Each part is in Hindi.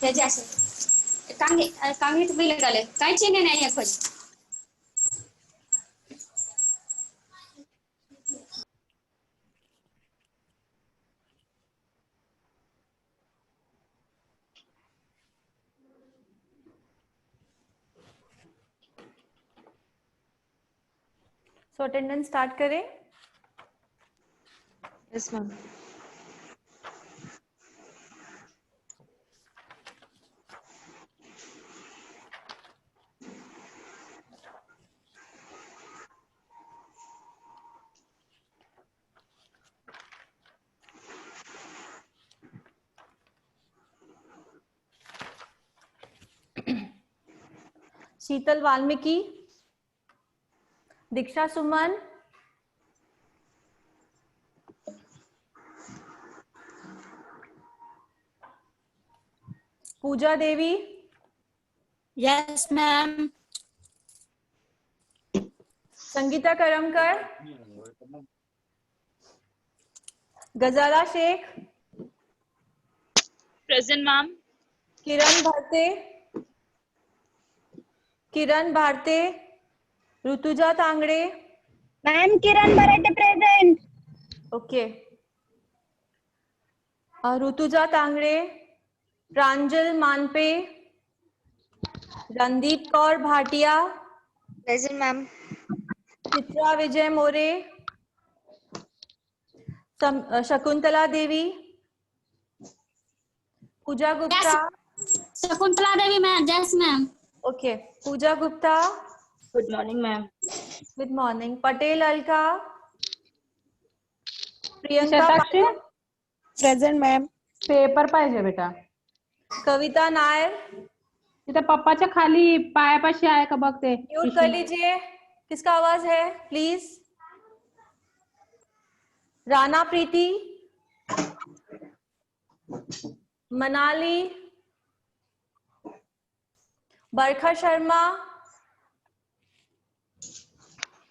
त्याचे असे कांगे तुम्ही लगाले काय चेंगे नाही आहे कुछ सो अटेंडेंस स्टार्ट करें। Yes ma'am. Sheetal Valmiki, Diksha Suman, Pooja Devi, yes ma'am, Sangeeta Karmakar, Gazala Shaikh, present ma'am. Kiran Bharate, Rutuja Tangade, ma'am Kiran Barate present. Okay, Rutuja Tangade, Pranjal Manpe, Randeep Kaur Bhatia, present ma'am. Chitra Vijay More, Shakuntala Devi, Pooja Gupta, Shakuntala Devi ma'am, yes ma'am, okay, Pooja Gupta, good morning ma'am. Good morning, Patel Alka, Priyanka Shatakshi present ma'am. Paper पाहिजे बेटा। कविता नायर, तिथे पप्पाच्या खाली पायापाशी आहे का बघ ते। म्यूट कर लीजिए, किसका आवाज है प्लीज। राणा प्रीति, मनाली, बरखा शर्मा,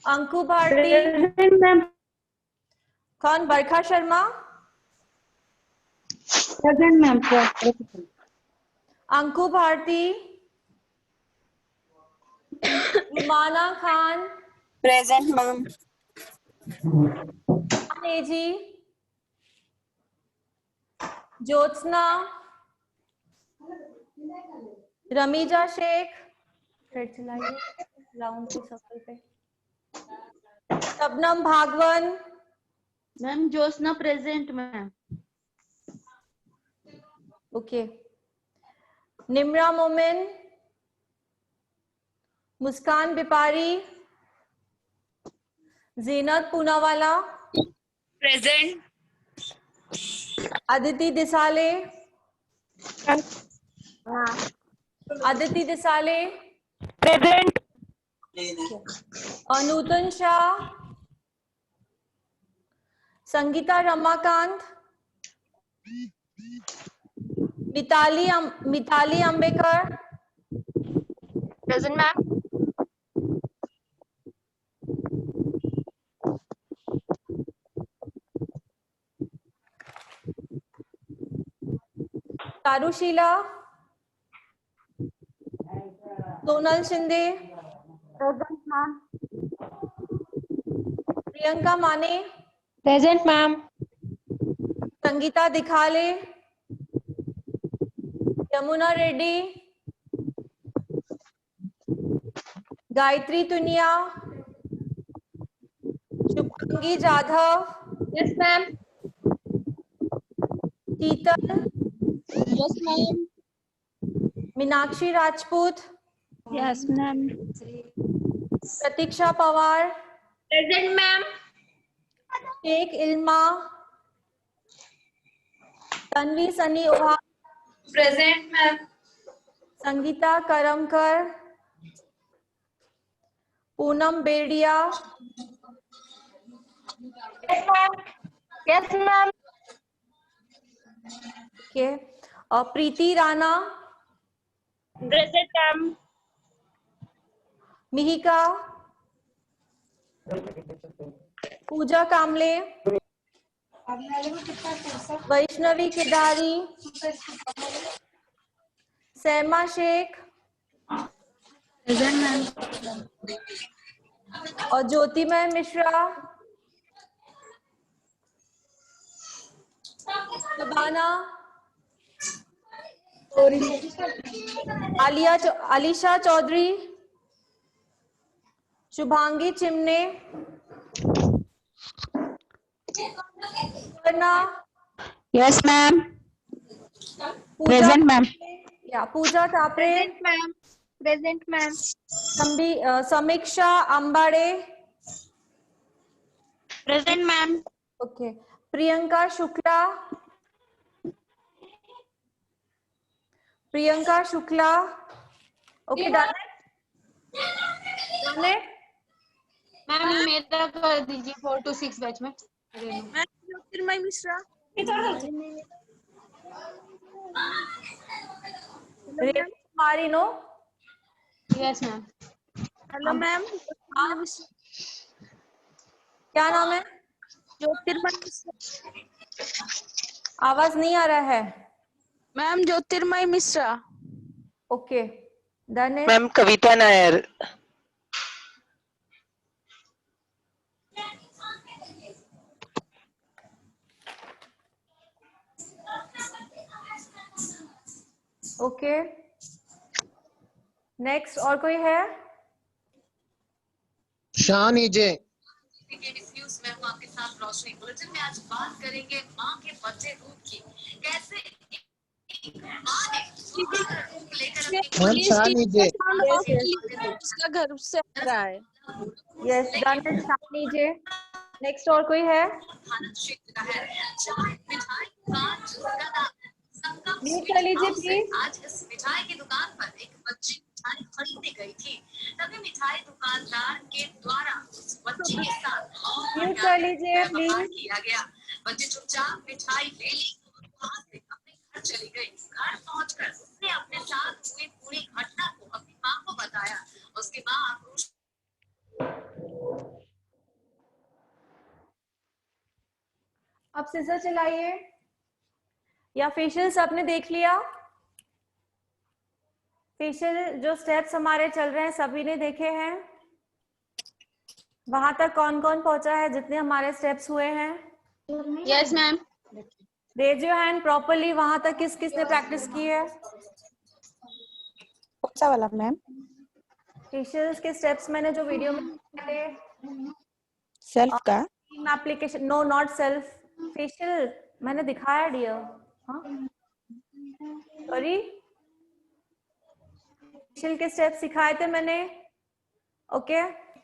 अंकु भारती, मैम कौन Barkha Sharma, present ma'am. Anku Bharati, Rumana Khan, present ma'am. जी, ज्योत्सना, रमीजा शेख, राउंड पे सर्कल पे, Shabnam Bhagwan, ma'am Jyotsna present ma'am. Okay, Nimra Momin, Muskan Bipari, Zeenat Poonawala, present. Aditi Disale, Aditi Disale, present. Nutan Shah, Sangeeta Ramakant, Mitali Ambekar, present ma'am. Charushila, Sonal Shinde, present ma'am. Priyanka Mane, present ma'am. Sangeeta दिखाले, Yamuna Reddy, Gayatri Tuniya, Shubhangi Jadhav, yes ma'am. Sheetal, yes ma'am. Meenakshi Rajput, yes ma'am. Pratiksha Pawar, present ma'am. Shaikh Ilma, Tanvi Sunny Oha, present ma'am. Sangeeta Karmakar, Poonam Bediya, yes ma'am. Okay, और Preeti Rana, present ma'am. Mihika, Pooja Kamle, Vaishnavi Kedari, Saima Shaikh present ma'am. और ज्योतिमय मिश्रा, शबाना, आलिशा चौधरी, शुभांगी चिमने, सुवर्णा, Yes, ma'am. पूजा Present, ma'am. या Pooja Tapre, ma'am. Present ma'am. Sameeksha Ambade, Present, ma'am. Okay, Priyanka Shukla, okay, done है? मैम मेरा कर दीजिए 4 to 6 बैच में। Jyotirmay Mishra. Renu Kumari no, yes ma'am. Hello, ma'am. क्या नाम है? Jyotirmay Mishra. आवाज नहीं आ रहा है। Ma'am, Jyotirmay Mishra. Okay, done है? मैम कविता नायर। ओके, नेक्स्ट और कोई है? शान इजे। न्यूज़ में हम आपके साथ रोशनी। बुलेटिन में आज बात करेंगे माँ के बच्चे रूप की। कैसे एक माँ ने रूप लेकर अपनी शान इजे। उसका घर उससे आ रहा है। यस, डन है, शानी जे। नेक्स्ट और कोई है? भारत क्षेत्र का है। चाय मिठाई दुकान जिसका नाम संगम म्यूट स्वीट कर लीजिए हाउस है। प्लीज। आज इस मिठाई की दुकान पर एक बच्ची मिठाई खरीदने गई थी, तभी मिठाई दुकानदार के द्वारा उस बच्ची के साथ और म्यूट कर लीजिए व्यवहार प्लीज। किया गया। बच्ची चुपचाप मिठाई ले ली और वहां से अपने घर चली गई। घर पहुंचकर उसने अपने साथ हुई पूरी घटना को अपनी माँ को बताया। उसकी माँ आक्रोश अब सिजर चलाइए। या फेशियल्स आपने देख लिया? फेशियल जो स्टेप्स हमारे चल रहे हैं सभी ने देखे हैं? वहां तक कौन कौन पहुंचा है जितने हमारे स्टेप्स हुए हैं? Yes ma'am. Raise your hand properly. वहां तक किस किस ने प्रैक्टिस की है? कौन सा वाला मैम? फेशियल्स के स्टेप्स मैंने जो वीडियो में दिखाए थे। सेल्फ का? Application, no not self. Facial मैंने दिखाया डियर। हाँ, सॉरी, फेशियल के स्टेप्स सिखाए थे मैंने। ओके,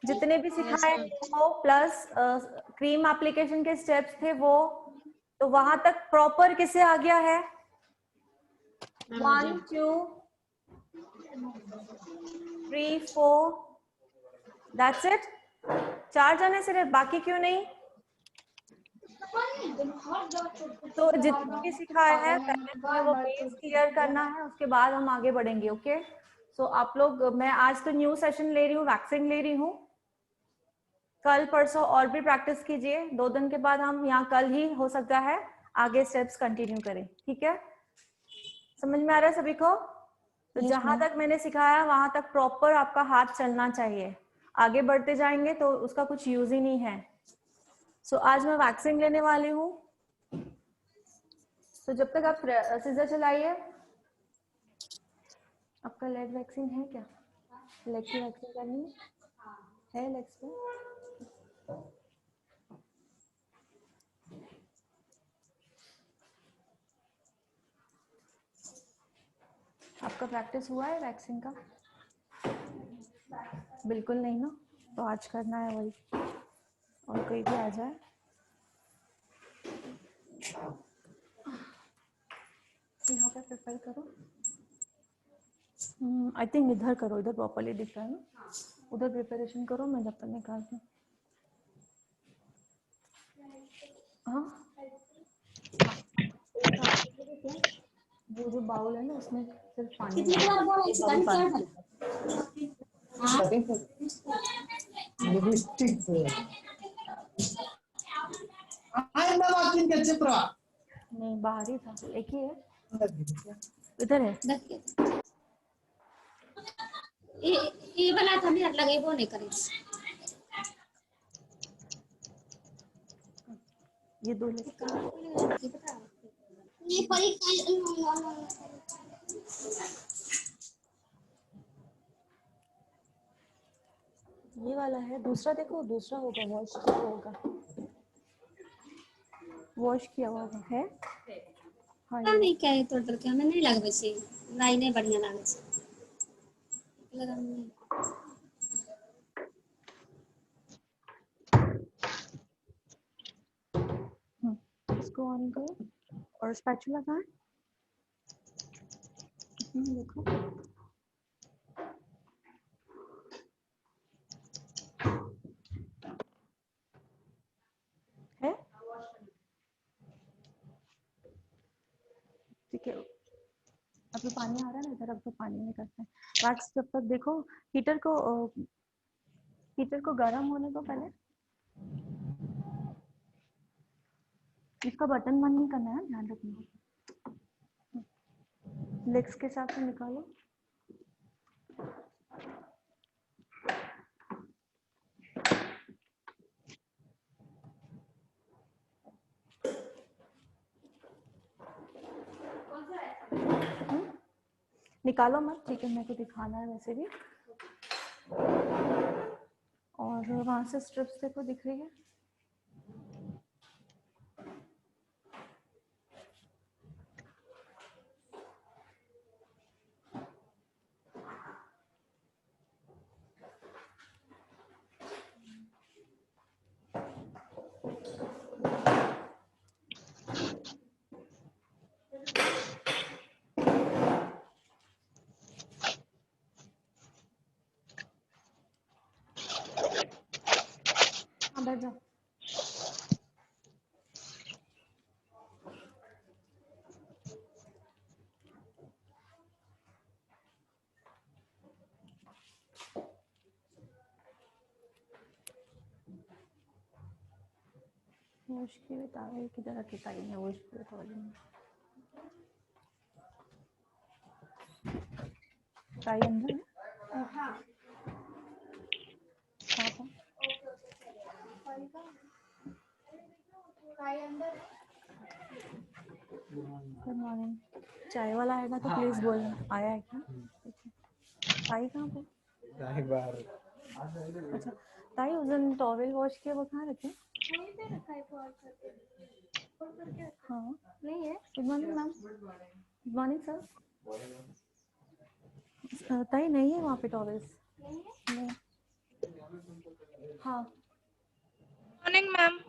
जितने भी सिखाए वो प्लस क्रीम एप्लीकेशन के स्टेप्स थे वो। तो वहां तक प्रॉपर किसे आ गया है? 1 2 3 4, दैट्स इट। 4 जने सिर्फ, बाकी क्यों नहीं? तो जितना भी सिखाया है पहले तुम्हें वो बेस क्लियर करना है, उसके बाद हम आगे बढ़ेंगे। ओके, सो आप लोग, मैं आज तो न्यू सेशन ले रही हूँ, वैक्सिंग ले रही हूँ। कल परसों और भी प्रैक्टिस कीजिए। 2 दिन के बाद हम यहाँ कल ही हो सकता है आगे स्टेप्स कंटिन्यू करें। ठीक है, समझ में आ रहा है सभी को? तो जहां तक मैंने सिखाया वहां तक प्रॉपर आपका हाथ चलना चाहिए। आगे बढ़ते जाएंगे तो उसका कुछ यूज ही नहीं है। सो आज मैं वैक्सिंग लेने वाली हूँ। तो जब तक आप सीजर चलाइए। आपका लेग वैक्सिंग है क्या? लेग की वैक्सिंग करनी है लेग्स पे? आपका प्रैक्टिस हुआ है वैक्सिंग का? बिल्कुल नहीं ना, तो आज करना है वही। और कोई भी आ जाए। यहाँ पे प्रिपेयर करो। आई थिंक इधर करो, इधर प्रॉपर्ली दिख रहा है ना। उधर प्रिपरेशन करो, मैं जब तक निकालती हूँ। हाँ, वो जो बाउल है ना उसमें सिर्फ पानी है। नहीं, बाहर ही था, एक ही है, इधर है। ये वाला था मेरा लगेबो नहीं करे। ये 2 लिख। ये परीक्षा ये वाला है, दूसरा देखो, दूसरा होगा, वॉश किया हुआ होगा, वॉश किया हुआ होगा है। हाँ पता ये नहीं क्या है, टोटल के हमें नहीं लगबे छै, राई नहीं बढ़िया लागे छै। लगा नहीं। इसको ऑन करो और स्पैचुला कहाँ है? देखो है, ठीक है। अभी पानी आ रहा है ना इधर, अब तो पानी में करते हैं वैक्स। जब तक देखो हीटर को गर्म होने दो पहले। इसका बटन बंद नहीं करना है, ध्यान रखना। लेग्स के साथ से निकालो। निकालो मत, ठीक है, मेरे को दिखाना है वैसे भी। और वहां से स्ट्रिप्स देखो दिख रही है। हाँ बैठ जाओ। वॉश की हुई टॉवल किधर रखी टाई है? वॉश की हुई टॉवल में टाई अंदर है। हाँ गुड मॉर्निंग। चाय वाला आएगा तो प्लीज बोलना आया है क्या। ताई कहाँ पे? अच्छा ताई, उस दिन टॉवेल वॉश किया वो कहाँ रखे? हाँ नहीं है। Good morning ma'am. Good morning sir. ताई नहीं है वहाँ पे टॉवेल्स। नहीं। हाँ morning ma'am.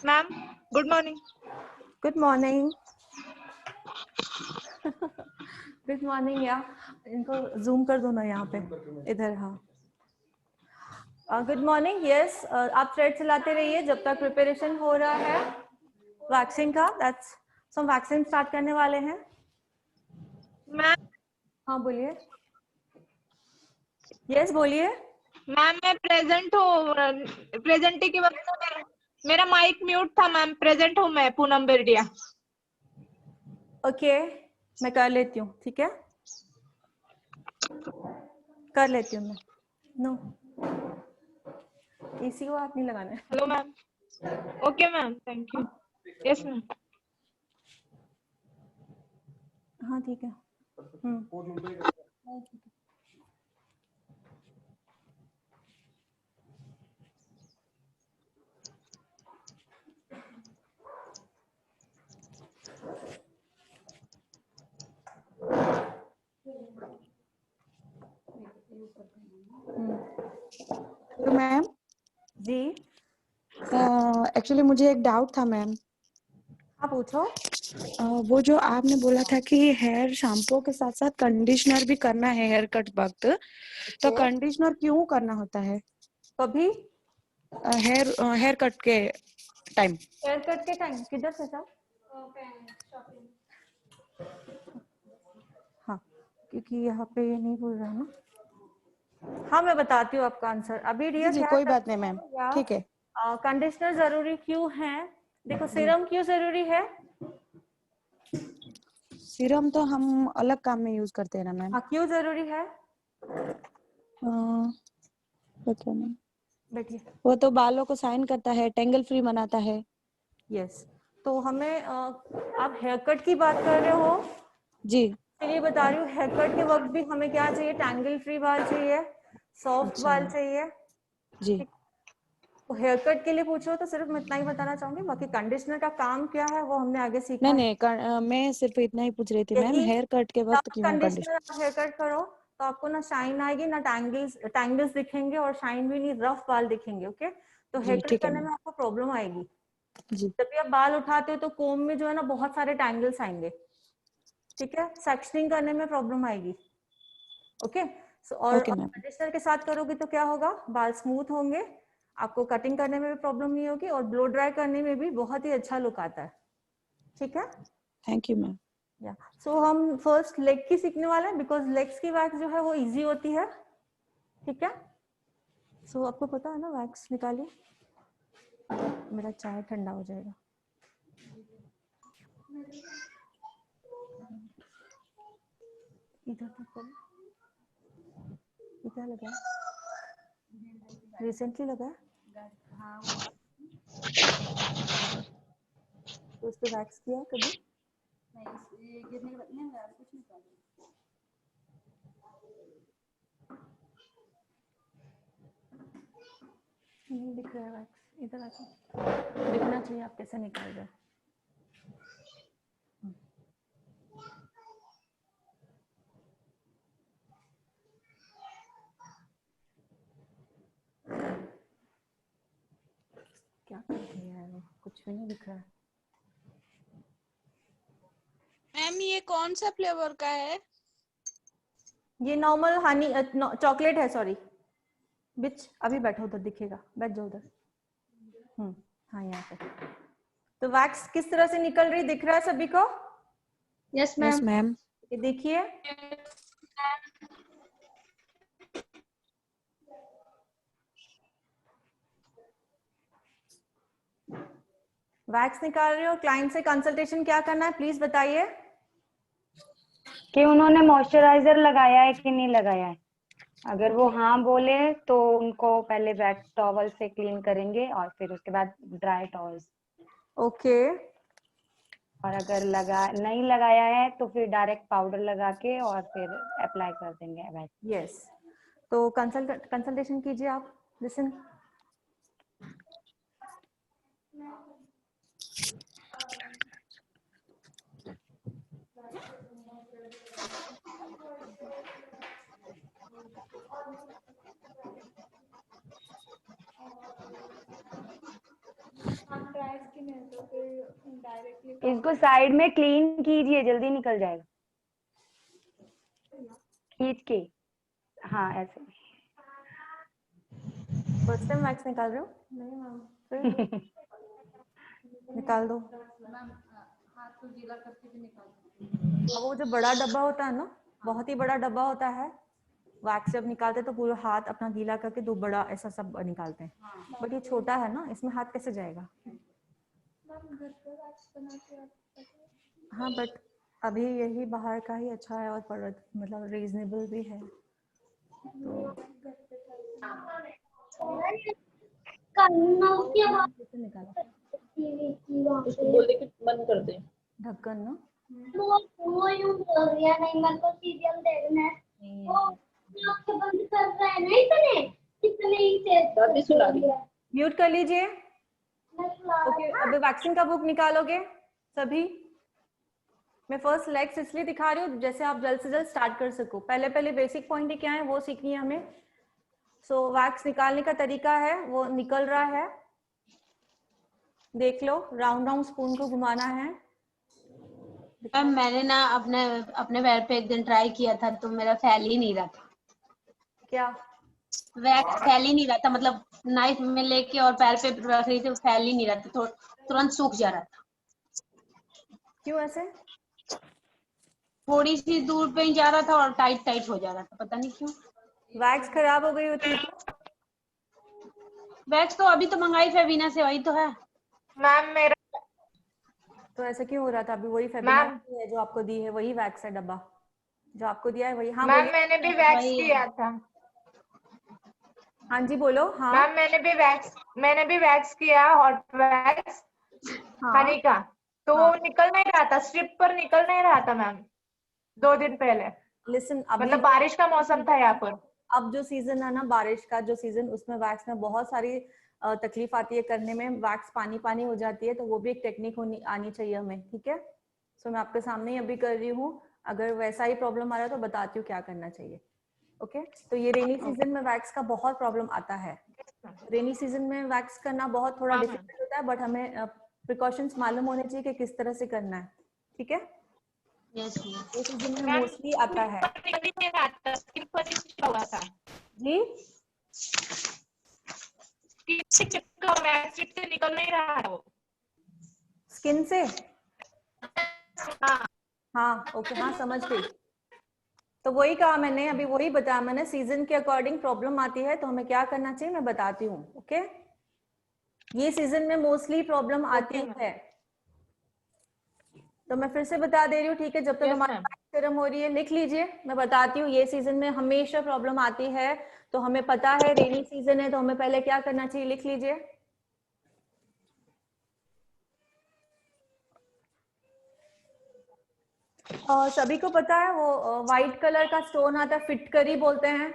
Ma'am good morning. Good morning. Good morning. या इनको जूम कर दो ना यहाँ पे, इधर। हाँ गुड मॉर्निंग। यस आप थ्रेड चलाते रहिए जब तक प्रिपरेशन हो रहा है वैक्सिंग का। दैट्स सो हम वैक्सिंग स्टार्ट करने वाले हैं। मैम हाँ बोलिए। यस बोलिए। मैम मैं प्रेजेंट हूँ। प्रेजेंट के वक्त मेरा माइक म्यूट था मैम। प्रेजेंट हूँ मैं, पूनम बिरडिया। ओके मैं कर लेती हूँ, ठीक है, कर लेती हूँ मैं। नो इसी को हाथ नहीं लगाना है। Hello ma'am. Okay ma'am, thank you. Yes ma'am. हाँ ठीक है। तो मैम जी एक्चुअली मुझे एक डाउट था मैम। हाँ पूछो। वो जो आपने बोला था कि हेयर शैम्पू के साथ साथ कंडीशनर भी करना है हेयर कट वक्त, तो कंडीशनर क्यों करना होता है कभी हेयर कट के टाइम? हेयर कट के टाइम किधर से था? हाँ क्योंकि यहाँ पे ये नहीं बोल रहा ना। हाँ मैं बताती हूँ आपका आंसर अभी। जी रिया जी कोई बात नहीं मैम, ठीक है। कंडीशनर जरूरी क्यों है? देखो सीरम क्यों जरूरी है? सीरम तो हम अलग काम में यूज करते हैं ना मैम। हाँ, क्यों जरूरी है? पता नहीं, बैठिए। वो तो बालों को शाइन करता है, टेंगल फ्री बनाता है। यस, तो हमें आप हेयर कट की बात कर रहे हो? जी चलिए बता रही हूँ, हेयर कट के वक्त भी हमें क्या चाहिए? टैंगल फ्री बाल चाहिए, सॉफ्ट अच्छा बाल चाहिए। जी। ठीक। तो हेयर कट के लिए पूछो तो सिर्फ मैं इतना ही बताना चाहूंगी, बाकी कंडीशनर का काम क्या है वो हमने आगे सीखा नहीं है। नहीं, मैं सिर्फ इतना ही पूछ रही थी मैम, यही हेयर कट के वक्त क्यों कंडीशनर कंडीशनर? आप हेयर कट करो तो आपको ना शाइन आएगी, ना टैंगल्स दिखेंगे, और शाइन भी नहीं, रफ बाल दिखेंगे। ओके, तो हेयर जी कट ठीक है करने मैम। में आपको प्रॉब्लम आएगी। जी जब भी आप बाल उठाते हो तो कोम में जो है ना बहुत सारे टैंगल्स आएंगे। ठीक है, सेक्शनिंग करने में प्रॉब्लम आएगी। ओके, और ओके मैम। कंडीशनर के साथ करोगे तो क्या होगा? बाल स्मूथ होंगे, आपको कटिंग करने में भी प्रॉब्लम नहीं होगी, और ब्लो ड्राई करने में भी बहुत ही अच्छा लुक आता है। ठीक है, थैंक यू मैम। या सो हम फर्स्ट लेग की सीखने वाले हैं, बिकॉज लेग्स की वैक्स जो है वो इजी होती है। ठीक है, सो आपको पता है ना, वैक्स निकालिए, मेरा चाय ठंडा हो जाएगा। इधर तक करो, ये क्या लगा है? रिसेंटली लगा है? तो उस पे वैक्स किया है कभी? नहीं दिख रहा है वैक्स, इधर आके दिखना चाहिए, आप कैसे निकाल रहे हो? क्या कर रही है वो? कुछ भी नहीं दिख रहा है। मैम ये कौन सा फ्लेवर का है? ये नॉर्मल हनी चॉकलेट है, सॉरी। बिच अभी बैठो, उधर दिखेगा, बैठ जाओ उधर। हाँ यहाँ पे। तो वैक्स किस तरह से निकल रही दिख रहा है सभी को? Yes yes ma'am. मैम। ये देखिए, वैक्स निकाल रही हो। क्लाइंट से कंसल्टेशन क्या करना है प्लीज बताइए। कि उन्होंने मॉइस्चराइजर लगाया है कि नहीं लगाया है। अगर वो हाँ बोले तो उनको पहले वेट टॉवल से क्लीन करेंगे और फिर उसके बाद ड्राई टॉवल्स। ओके, और अगर नहीं लगाया है तो फिर डायरेक्ट पाउडर लगा के और फिर अप्लाई कर देंगे वैक्स। यस, तो कंसल्टेशन कीजिए आप। लिसन, इसको साइड में क्लीन कीजिए, जल्दी निकल जाएगा खींच के। हाँ ऐसे। फर्स्ट टाइम वैक्स निकाल रहे हो? नहीं मैम, फिर निकाल दो। अब वो जो बड़ा डब्बा होता है ना, बहुत ही बड़ा डब्बा होता है, वैक्स जब निकालते हैं तो पूरा हाथ अपना गीला करके दो बड़ा ऐसा सब निकालते हैं। बट ये छोटा है ना, इसमें हाथ कैसे जाएगा? हाँ, बट अभी यही बाहर का ही अच्छा है, और मतलब रीजनेबल भी है। तो निकाला बोल दे कि बंद कर दे ढक्कन ना। वो यूं बोल रही है, नहीं मेरे को सीरियल देखना है। वो आंखें बंद कर रहा है ना, इतने ही तेज सुना रही है। म्यूट कर लीजिए। ओके, अभी वैक्सिंग का बुक निकालोगे सभी। मैं फर्स्ट लेग्स इसलिए दिखा रही हूँ जैसे आप जल्द से जल्द स्टार्ट कर सको। पहले बेसिक पॉइंट क्या है वो सीखनी है हमें। सो वैक्स निकालने का तरीका है, वो निकल रहा है, देख लो। राउंड राउंड स्पून को घुमाना है। मैम मैंने ना अपने पैर पे एक दिन ट्राई किया था तो मेरा फैल ही नहीं रहा था। क्या? वैक्स फैल ही नहीं रहा था, मतलब नाइफ में लेके और पैर पे रख रही थी, फैल ही नहीं रहा था, तो तुरंत सूख जा रहा था। क्यों ऐसे? थोड़ी सी दूर पे ही जा रहा था और टाइट हो जा रहा था, पता नहीं क्यों। वैक्स खराब हो गई होती है क्या? वैक्स तो अभी तो मंगाई फेवीना से, वही तो है। मैम तो ऐसा क्यों हो रहा था? अभी वही मैम फेबिनाइल है जो आपको दी है, वही वैक्स है डब्बा जो आपको दिया है वही। हाँ मैम बोलिए। मैंने भी वैक्स किया था। हाँ जी बोलो। हाँ मैम मैंने भी वैक्स किया, हॉट वैक्स हाँ हनी का, तो हाँ। वो निकल नहीं रहा था, स्ट्रिप पर निकल नहीं रहा था मैम 2 दिन पहले। लिसन, अभी मतलब बारिश का मौसम था यहाँ पर। अब जो सीजन है ना बारिश का जो सीजन, उसमें वैक्स में बहुत सारी तकलीफ आती है करने में, वैक्स पानी पानी हो जाती है, तो वो भी एक टेक्निक आनी चाहिए हमें, ठीक है। सो मैं आपके सामने ही अभी कर रही हूँ, अगर वैसा ही प्रॉब्लम आ रहा है तो बताती हूँ क्या करना चाहिए। ओके तो ये रेनी सीजन में वैक्स का बहुत प्रॉब्लम आता है। रेनी सीजन में वैक्स करना बहुत थोड़ा डिफिकल्ट होता है, बट हमें प्रिकॉशंस मालूम होने चाहिए कि किस तरह से करना है, ठीक है। यस ये सीजन में मोस्टली आता है जी। निकल नहीं रहा है वो स्किन से। हाँ हाँ ओके, हाँ समझ गई। तो वही कहा मैंने, अभी वही बताया मैंने, सीजन के अकॉर्डिंग प्रॉब्लम आती है तो हमें क्या करना चाहिए मैं बताती हूँ। ओके ये सीजन में मोस्टली प्रॉब्लम आती है, तो मैं फिर से बता दे रही हूँ, ठीक है। जब तक हमारी बात गर्म हो रही है लिख लीजिए, मैं बताती हूँ। ये सीजन में हमेशा प्रॉब्लम आती है, तो हमें पता है रेनी सीजन है तो हमें पहले क्या करना चाहिए, लिख लीजिए। सभी को पता है वो व्हाइट कलर का स्टोन आता है, फिटकरी बोलते हैं।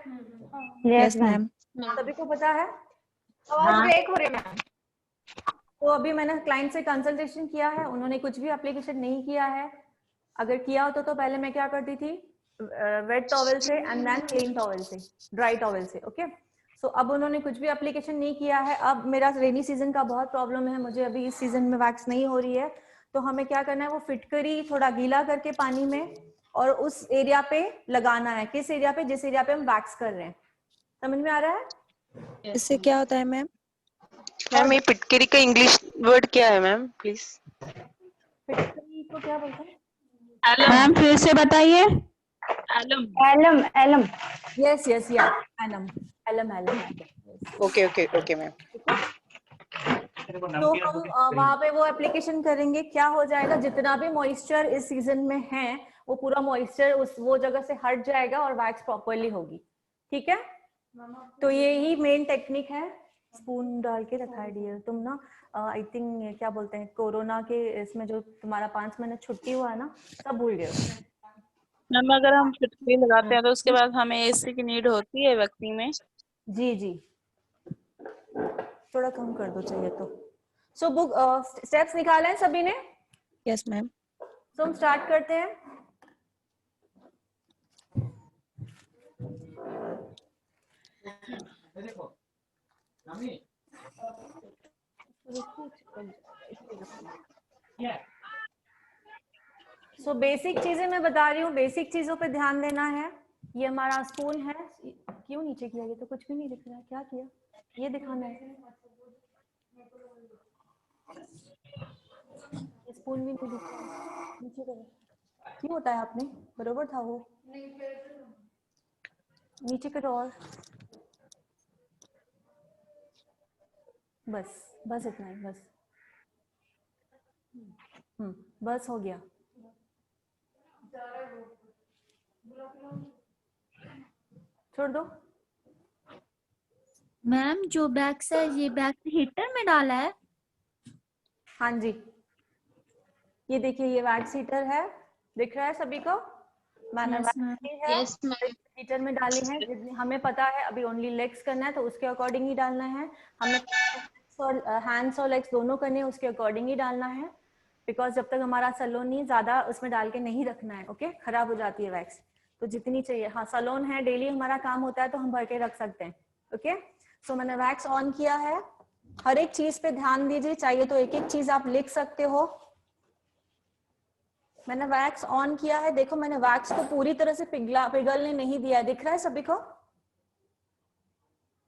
Yes ma'am. सभी को पता है। आवाज ब्रेक हो रही है मैम। तो अभी मैंने क्लाइंट से कंसल्टेशन किया है, उन्होंने कुछ भी एप्लीकेशन नहीं किया है। अगर किया होता तो पहले मैं क्या करती थी, वेट टॉवल से एंड देन क्लीन टॉवल से, ड्राई टॉवल से। ओके सो अब उन्होंने कुछ भी एप्लीकेशन नहीं किया है। अब मेरा रेनी सीजन का बहुत प्रॉब्लम है, मुझे अभी इस सीजन में वैक्स नहीं हो रही है, तो हमें क्या करना है, वो फिटकरी थोड़ा गीला करके पानी में और उस एरिया पे लगाना है। किस एरिया पे? जिस एरिया पे हम वैक्स कर रहे हैं। समझ में आ रहा है? इससे क्या होता है मैम? मैम ये पिटकेरी का इंग्लिश वर्ड क्या है मैम प्लीज? फिटकरी को क्या बोलते हैं? मैम फिर से बताइए। Alum alum. यस यस या alum alum alum. Okay okay okay ma'am. तो हम वहां पे वो एप्लीकेशन करेंगे, क्या हो जाएगा, जितना भी मॉइस्चर इस सीजन में है वो पूरा मॉइस्चर वो जगह से हट जाएगा और वैक्स प्रॉपरली होगी, ठीक है। तो यही मेन टेक्निक है। स्पून डाल के रखा है डियर, तुम ना आई थिंक क्या बोलते हैं, कोरोना के इसमें जो तुम्हारा 5 महीने छुट्टी हुआ है ना, सब भूल गए। मैम अगर हम फिटकरी लगाते हैं तो उसके बाद हमें एसी की नीड होती है वैक्सिंग में? जी जी थोड़ा कम कर दो चाहिए तो। सो बुक स्टेप्स निकाले हैं सभी ने? Yes ma'am. तो हम स्टार्ट करते हैं। सो बेसिक चीजें मैं बता रही हूँ, बेसिक चीजों पे ध्यान देना है। ये हमारा स्पून है, क्यों नीचे किया? ये तो कुछ भी नहीं दिख रहा है, क्या किया? ये दिखाना है, स्पून भी नहीं दिख रहा, नीचे करो। क्यों होता है? आपने बरोबर था वो, नीचे करो और बस बस इतना ही, बस बस हो गया। छोड़ दो। मैम जो बैक्स है ये बैक्स हीटर में डाला है? हाँ जी ये देखिए, ये वैक्स हीटर है, दिख रहा है सभी को? मैंने यस मैम। हीटर में डाली है, हमें पता है अभी ओनली लेग्स करना है तो उसके अकॉर्डिंग ही डालना है। हमें हैंड्स और लेग्स दोनों करने हैं, उसके अकॉर्डिंग ही डालना है। बिकॉज जब तक हमारा सलोन नहीं, ज्यादा उसमें डाल के नहीं रखना है, ओके खराब हो जाती है वैक्स, तो जितनी चाहिए। हाँ सलोन है, डेली हमारा काम होता है तो हम भर के रख सकते हैं, ओके। सो मैंने वैक्स ऑन किया है, हर एक चीज पे ध्यान दीजिए, चाहिए तो एक एक चीज आप लिख सकते हो। मैंने वैक्स ऑन किया है, देखो मैंने वैक्स को पूरी तरह से पिघलने नहीं दिया है, दिख रहा है सभी को?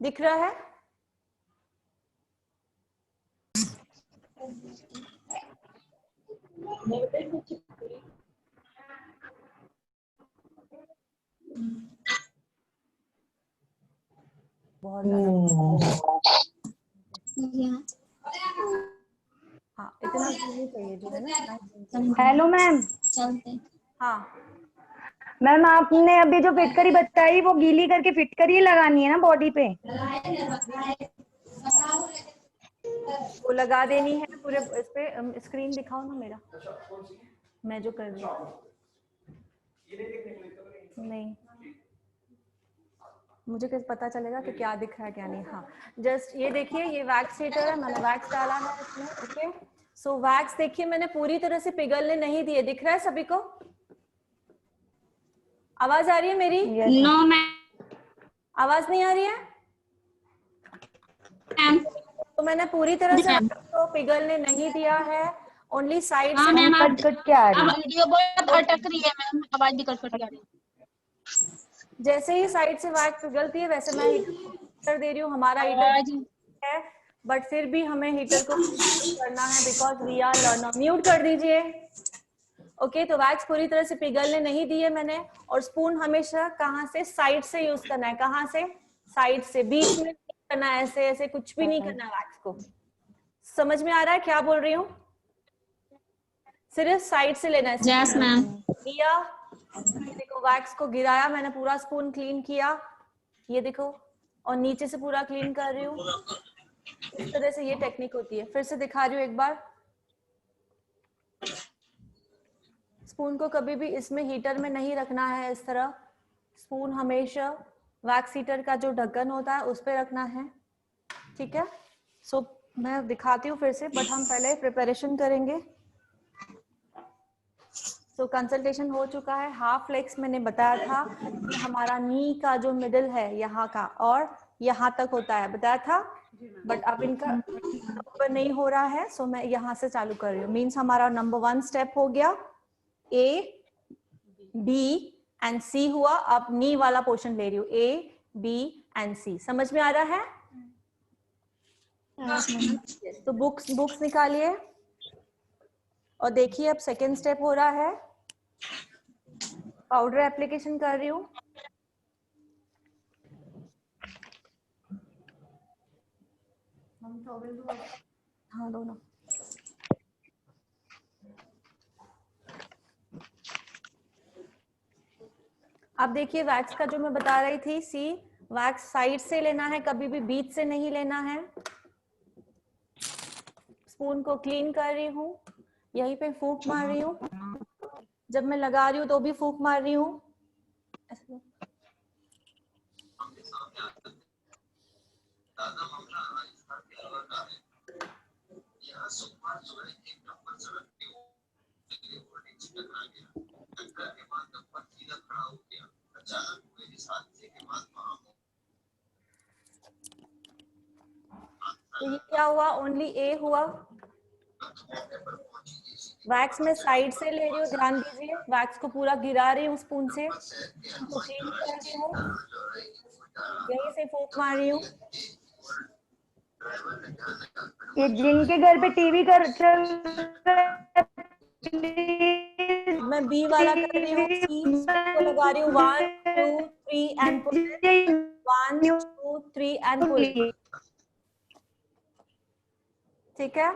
दिख रहा है? बहुत ज्यादा। हाँ इतना नहीं चाहिए जो है ना। Hello ma'am. चलते। हाँ मैम आपने अभी जो फिटकरी बताई वो गीली करके फिटकरी लगानी है ना बॉडी पे? वो लगा देनी है पूरे इस पे। स्क्रीन दिखाओ ना मेरा, मैं जो कर रही हूँ। नहीं, मुझे कैसे पता चलेगा कि क्या दिख रहा है क्या नहीं। हाँ जस्ट ये देखिए, ये वैक्स हीटर है, मैंने वैक्स डाला है इसमें। ओके सो वैक्स देखिए मैंने पूरी तरह से पिघलने नहीं दिए। दिख रहा है सभी को? आवाज आ रही है मेरी? No ma'am. आवाज नहीं आ रही है? तो मैंने पूरी तरह से तो पिघलने नहीं दिया है, ओनली साइड से। मैम कट कट के आ रही है। वीडियो बहुत अटक रही है मैम, आवाज भी कट कट आ रही है। जैसे ही साइड से वैक्स पिघलती है वैसे मैं हीटर दे रही हूँ। हमारा हीटर है बट फिर भी हमें हीटर को करना है because we are learner. Mute कर दीजिए। ओके तो वैक्स पूरी तरह से पिघलने नहीं दी है मैंने। और स्पून हमेशा कहाँ से? साइड से यूज करना है। कहाँ से? साइड से, बीच में नहीं करना है, ऐसे ऐसे कुछ भी नहीं करना है वैक्स को। समझ में आ रहा है क्या बोल रही हूँ? सिर्फ साइड से लेना है। Yes ma'am. लिया, देखो वैक्स को गिराया मैंने, पूरा स्पून क्लीन किया, ये देखो, और नीचे से पूरा क्लीन कर रही हूँ। इस तरह से ये टेक्निक होती है। फिर से दिखा रही हूँ एक बार। स्पून को कभी भी इसमें हीटर में नहीं रखना है इस तरह। स्पून हमेशा वैक्स हीटर का जो ढक्कन होता है उस पे रखना है, ठीक है? सो मैं दिखाती हूँ फिर से, बट हम पहले प्रिपरेशन करेंगे। तो कंसल्टेशन हो चुका है। हाफ लेग्स मैंने बताया था कि हमारा नी का जो मिडिल है यहाँ का और यहाँ तक होता है, बताया था, बट अब इनका ऊपर नहीं हो रहा है। सो मैं यहाँ से चालू कर रही हूँ। मीन्स हमारा नंबर 1 स्टेप हो गया, ए बी एंड सी हुआ। अब नी वाला पोर्शन ले रही हूँ, ए बी एंड सी। समझ में आ रहा है? तो बुक्स निकालिए और देखिए अब सेकेंड स्टेप हो रहा है। पाउडर एप्लीकेशन कर रही हूँ। हाँ दोनों। अब देखिए वैक्स का जो मैं बता रही थी, सी वैक्स साइड से लेना है, कभी भी बीच से नहीं लेना है। स्पून को क्लीन कर रही हूँ, यहीं पे फूंक मार रही हूँ। जब मैं लगा रही हूँ तो भी फूंक मार रही हूँ। तो ये क्या हुआ? ओनली ए हुआ। वैक्स में साइड से ले रही हूँ, ध्यान दीजिए। वैक्स को पूरा गिरा रही हूँ स्पून से, तो क्लीन कर रही हूँ, यहीं से फूंक मार रही हूँ। ये जिनके घर पे टीवी कर चल, मैं बी वाला कर रही हूँ, सी को लगा रही हूँ 1 2 3 एंड पुल। 1 2 3 एंड पुल, ठीक है?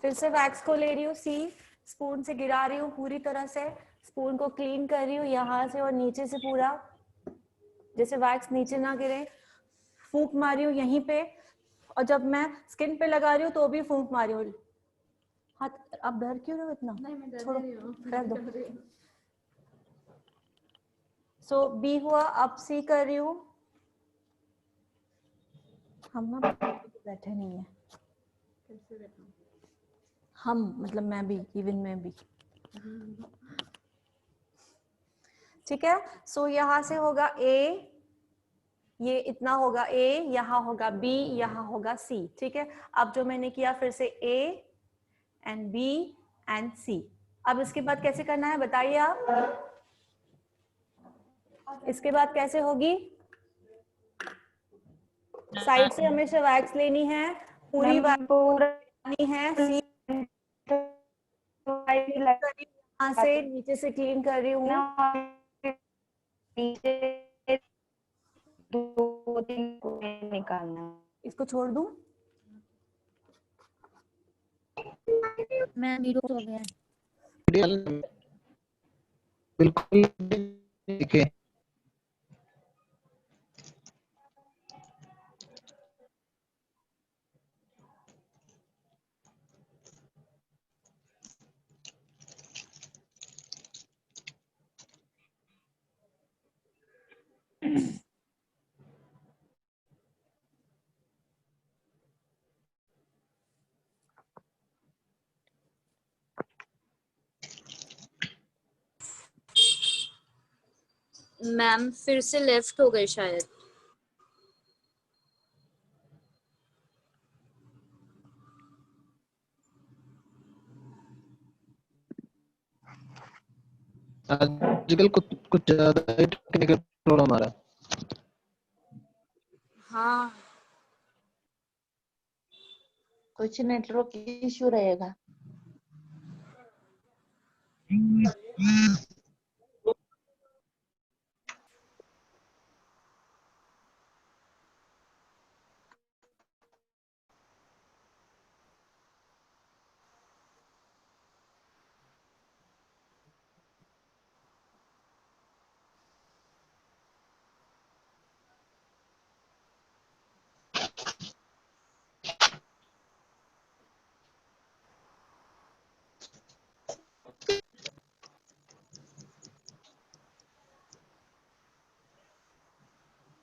फिर से वैक्स को ले रही हूँ, सी स्पून से गिरा रही हूँ पूरी तरह से। स्पून को क्लीन कर रही हूँ यहाँ से और नीचे से पूरा, जैसे वैक्स नीचे ना गिरे। फूंक मारी हूँ यहीं पे, और जब मैं स्किन पे लगा रही हूँ तो भी फूंक मारी हूँ। हाथ अब डर क्यों रहे हो इतना? छोड़ो, कर दो। सो बी हुआ, अब सी कर रही हूँ। हम ना बैठे नहीं है, हम मतलब मैं भी, इवन मैं भी, ठीक है? सो यहाँ से होगा ए, ये इतना होगा ए, यहाँ होगा बी, यहाँ होगा सी, ठीक है? अब जो मैंने किया फिर से ए एंड बी एंड सी। अब इसके बाद कैसे करना है बताइए आप? इसके बाद कैसे होगी? साइड से हमेशा वैक्स लेनी है, पूरी वैक्स है। सी यहाँ से नीचे से क्लीन कर रही हूँ। 2-3 निकालना। इसको छोड़ दूं? मैं वीडियो हो गया है। बिल्कुल देखे। मैम फिर से लेफ्ट हो गए शायद। आजकल कुछ ज्यादा ही टेक्निकल प्रॉब्लम आ रहा है। हाँ कुछ नेटवर्क इशू रहेगा।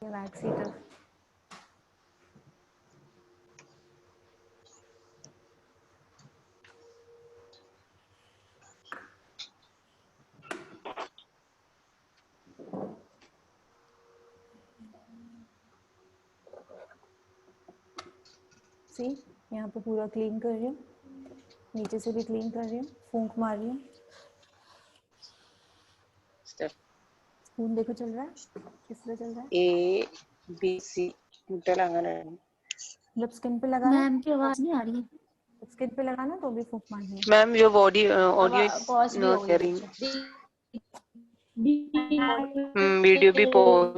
Wax heater. सी यहाँ पे पूरा क्लीन कर रही हूँ, नीचे से भी क्लीन कर रही हूँ, फूंक मार रही हूँ। स्पून देखो चल रहा है, किस तरह चल रहा है? ABC जब स्किन पे लगाना, मैम की आवाज नहीं आ रही है। स्किन पे लगाना तो भी फूंक मारनी है। Ma'am your body audio pause is भी हो नॉट गई हेयरिंग। वीडियो भी पॉज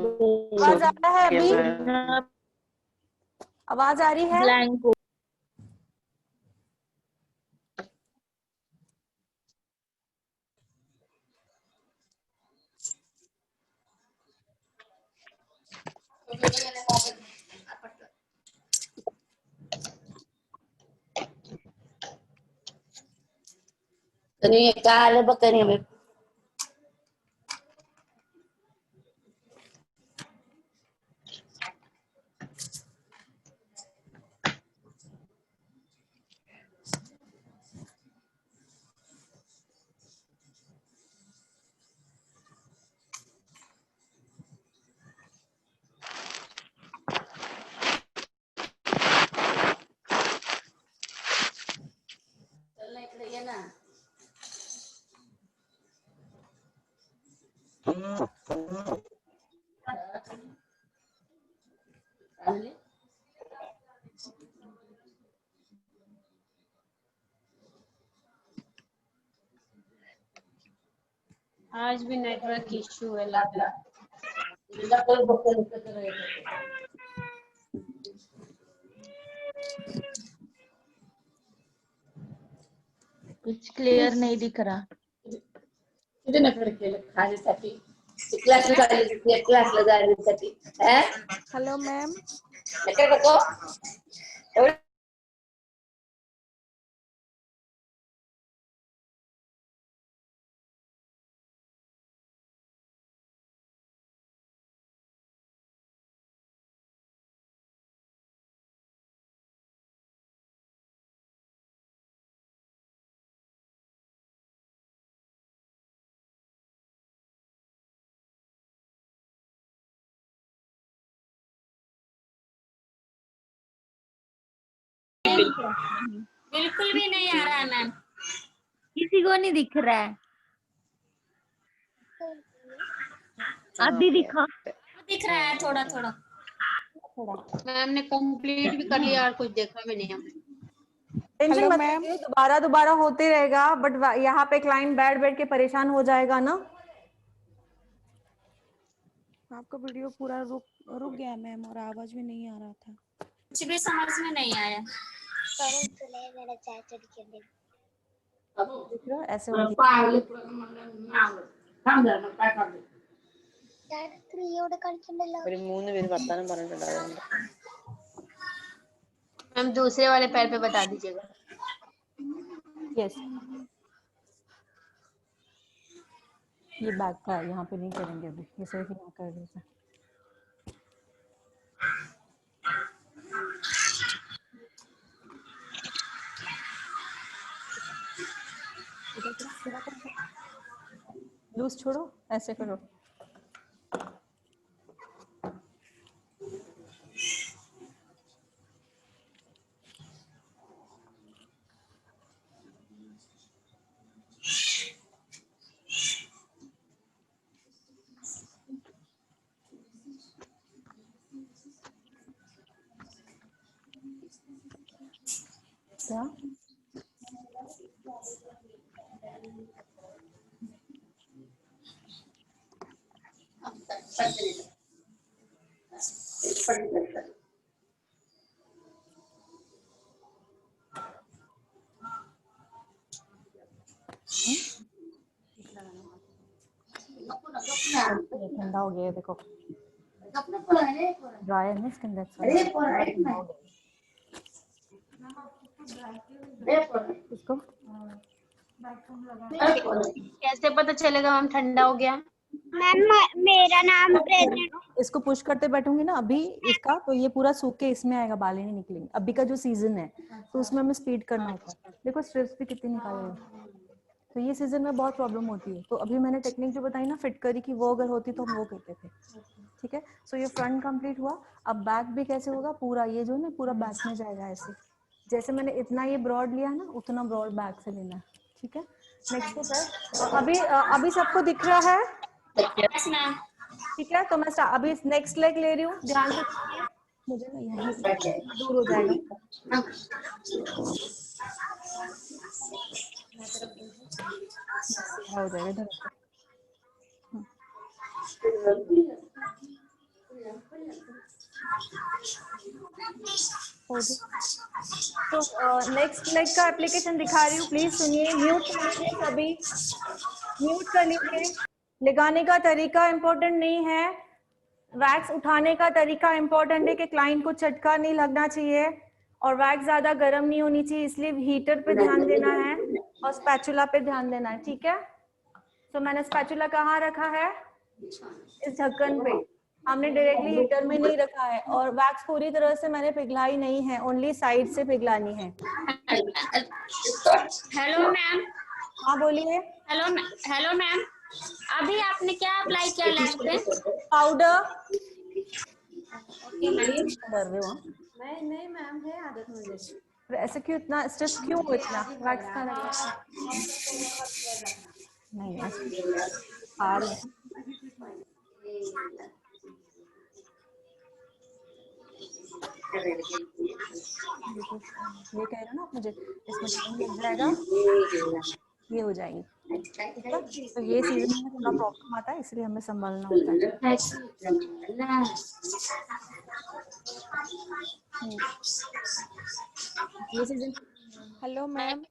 आवाज आ रहा है अभी? है। आवाज आ रही है? Blank ini kala bakani me आज भी नेटवर्क इशू है लग रहा है। कुछ क्लियर नहीं दिख रहा। क्लासला जाण्यासाठी हेलो मैम। बिल्कुल भी नहीं आ रहा है मैम। किसी को नहीं दिख रहा है। अभी दिखा, दिख रहा है थोड़ा थोड़ा। मैम ने कंप्लीट भी कर लिया और कुछ देखा भी नहीं हमने। टेंशन मत लीजिए, दोबारा होते रहेगा, बट यहाँ पे क्लाइंट बैठ के परेशान हो जाएगा ना। आपका वीडियो पूरा रुक गया मैम और आवाज भी नहीं आ रहा था। कुछ भी समझ में नहीं आया। दिख रहा है? ऐसे होती है। ഒരു 3 പേര് വർത്താനം പറഞ്ഞിട്ടുണ്ടായിരുന്നു. मैम दूसरे वाले पैर पे बता दीजिएगा. यस, ये बैक का है, यहाँ पे नहीं करेंगे अभी, ये सिर्फ यहाँ कर देते हैं. लूज छोड़ो, ऐसे करो. क्या? ठंडा हो गया है, देखो ड्राई है ना स्किन, दैट्स व्हाई ठंडा हो गया. इसको कैसे पता चलेगा मैम ठंडा हो गया? मैम मेरा नाम प्रेजेंट. इसको पुश करते बैठूंगी ना अभी इसका, तो ये पूरा सूख के इसमें आएगा, बालें नहीं निकलेंगे. अभी का जो सीजन है तो उसमें हमें स्पीड करना होता है. देखो स्ट्रिप्स भी कितनी निकाले हैं, तो ये सीजन में बहुत प्रॉब्लम होती है. तो अभी मैंने टेक्निक जो बताई ना फिटकरी की, वो अगर होती तो हम वो करते थे. ठीक है, सो ये फ्रंट कंप्लीट हुआ. अब बैक भी कैसे होगा, पूरा ये जो है ना पूरा बैक में जाएगा ऐसे. जैसे मैंने इतना ये ब्रॉड लिया ना, उतना ब्रॉड बैक से लेना है. ठीक है, नेक्स्ट है. अभी सबको दिख रहा है? ठीक है, तो मैं अभी नेक्स्ट लेग ले रही हूँ, ध्यान से सुनिए. मुझे ना यहाँ से दूर हो जाएगा. हो जाएगा इधर. तो नेक्स्ट लेग का एप्लीकेशन दिखा रही हूँ, प्लीज सुनिए. म्यूट कर लीजिए सभी, म्यूट कर लीजिए. लगाने का तरीका इम्पोर्टेंट नहीं है, वैक्स उठाने का तरीका इम्पोर्टेंट है कि क्लाइंट को चटका नहीं लगना चाहिए और वैक्स ज्यादा गर्म नहीं होनी चाहिए, इसलिए हीटर पे ध्यान देना है और स्पैचुला पे ध्यान देना है. ठीक है, तो मैंने स्पैचुला कहाँ रखा है? इस ढक्कन पे. हमने डायरेक्टली हीटर में नहीं रखा है और वैक्स पूरी तरह से मैंने पिघलाई नहीं है, ओनली साइड से पिघलानी है. Hello ma'am. हाँ बोलिए. हेलो मैम, अभी आपने क्या अप्लाई किया लैब पे? पाउडर. कर रहे हो? नहीं मैम, है आदत मुझे. ऐसे क्यों, इतना स्ट्रेस क्यों हो, इतना वैक्स का नहीं ये कह रहे हो ना मुझे, इसमें टाइम लग जाएगा, ये हो जाएगी. तो ये सीजन में थोड़ा प्रॉब्लम आता है, इसलिए हमें संभालना होता है. ये season. Hello ma'am.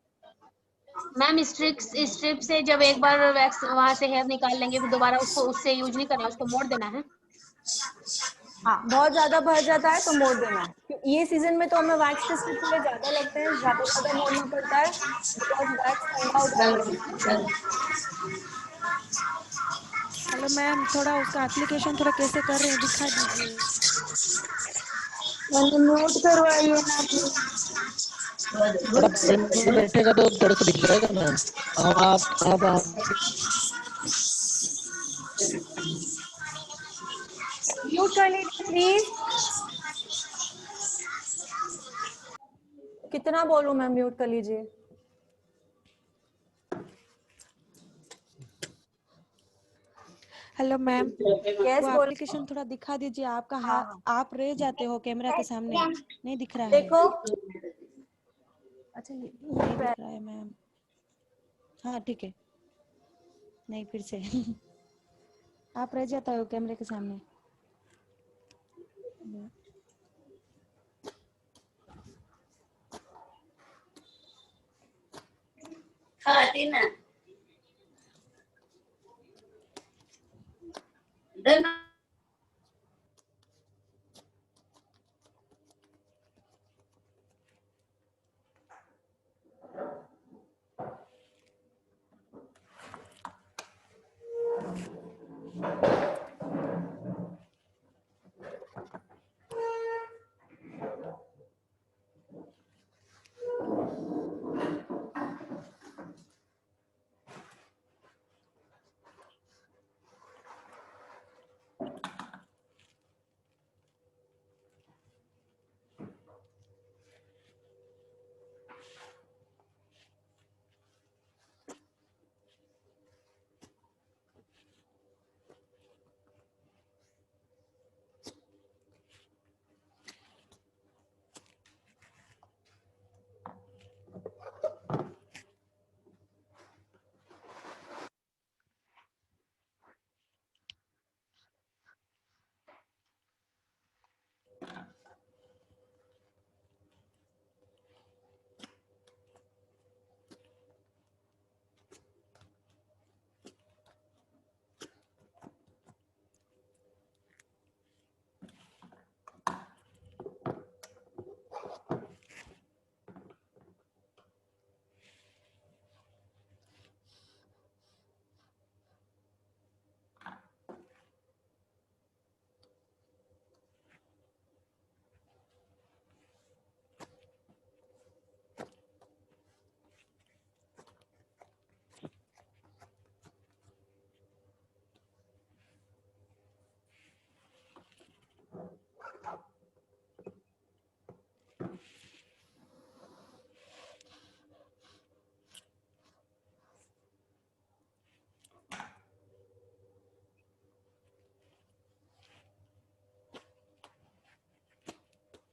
Ma'am strip से जब एक बार वैक्स वहां से हेयर निकाल लेंगे, फिर दोबारा उसको उससे यूज नहीं करना, उसको मोड़ देना है. हाँ, बहुत ज्यादा भर जाता है तो मोड़ देना है. ये सीजन में तो हमें वैक्स के स्ट्रिप थोड़े ज्यादा लगते हैं, ज्यादा मोड़ना पड़ता है बिकॉज वैक्स ठंडा हो जाता है. हेलो मैम, थोड़ा उसका एप्लीकेशन थोड़ा कैसे कर रहे हैं दिखा दीजिए. म्यूट करवाइए ना थोड़ा बैठेगा तो थोड़ा सा दिख जाएगा मैम. आप म्यूट कर लीजिए प्लीज. कितना बोलूं मैं, म्यूट कर लीजिए. हेलो मैम, यस वो बोल. एप्लीकेशन थोड़ा दिखा दीजिए. आपका आप रह जाते हो कैमरा के सामने, नहीं दिख रहा है. देखो. अच्छा, ये दिख रहा है मैम. हाँ ठीक है. नहीं फिर से आप रह जाता हो कैमरे के सामने. आती ना देन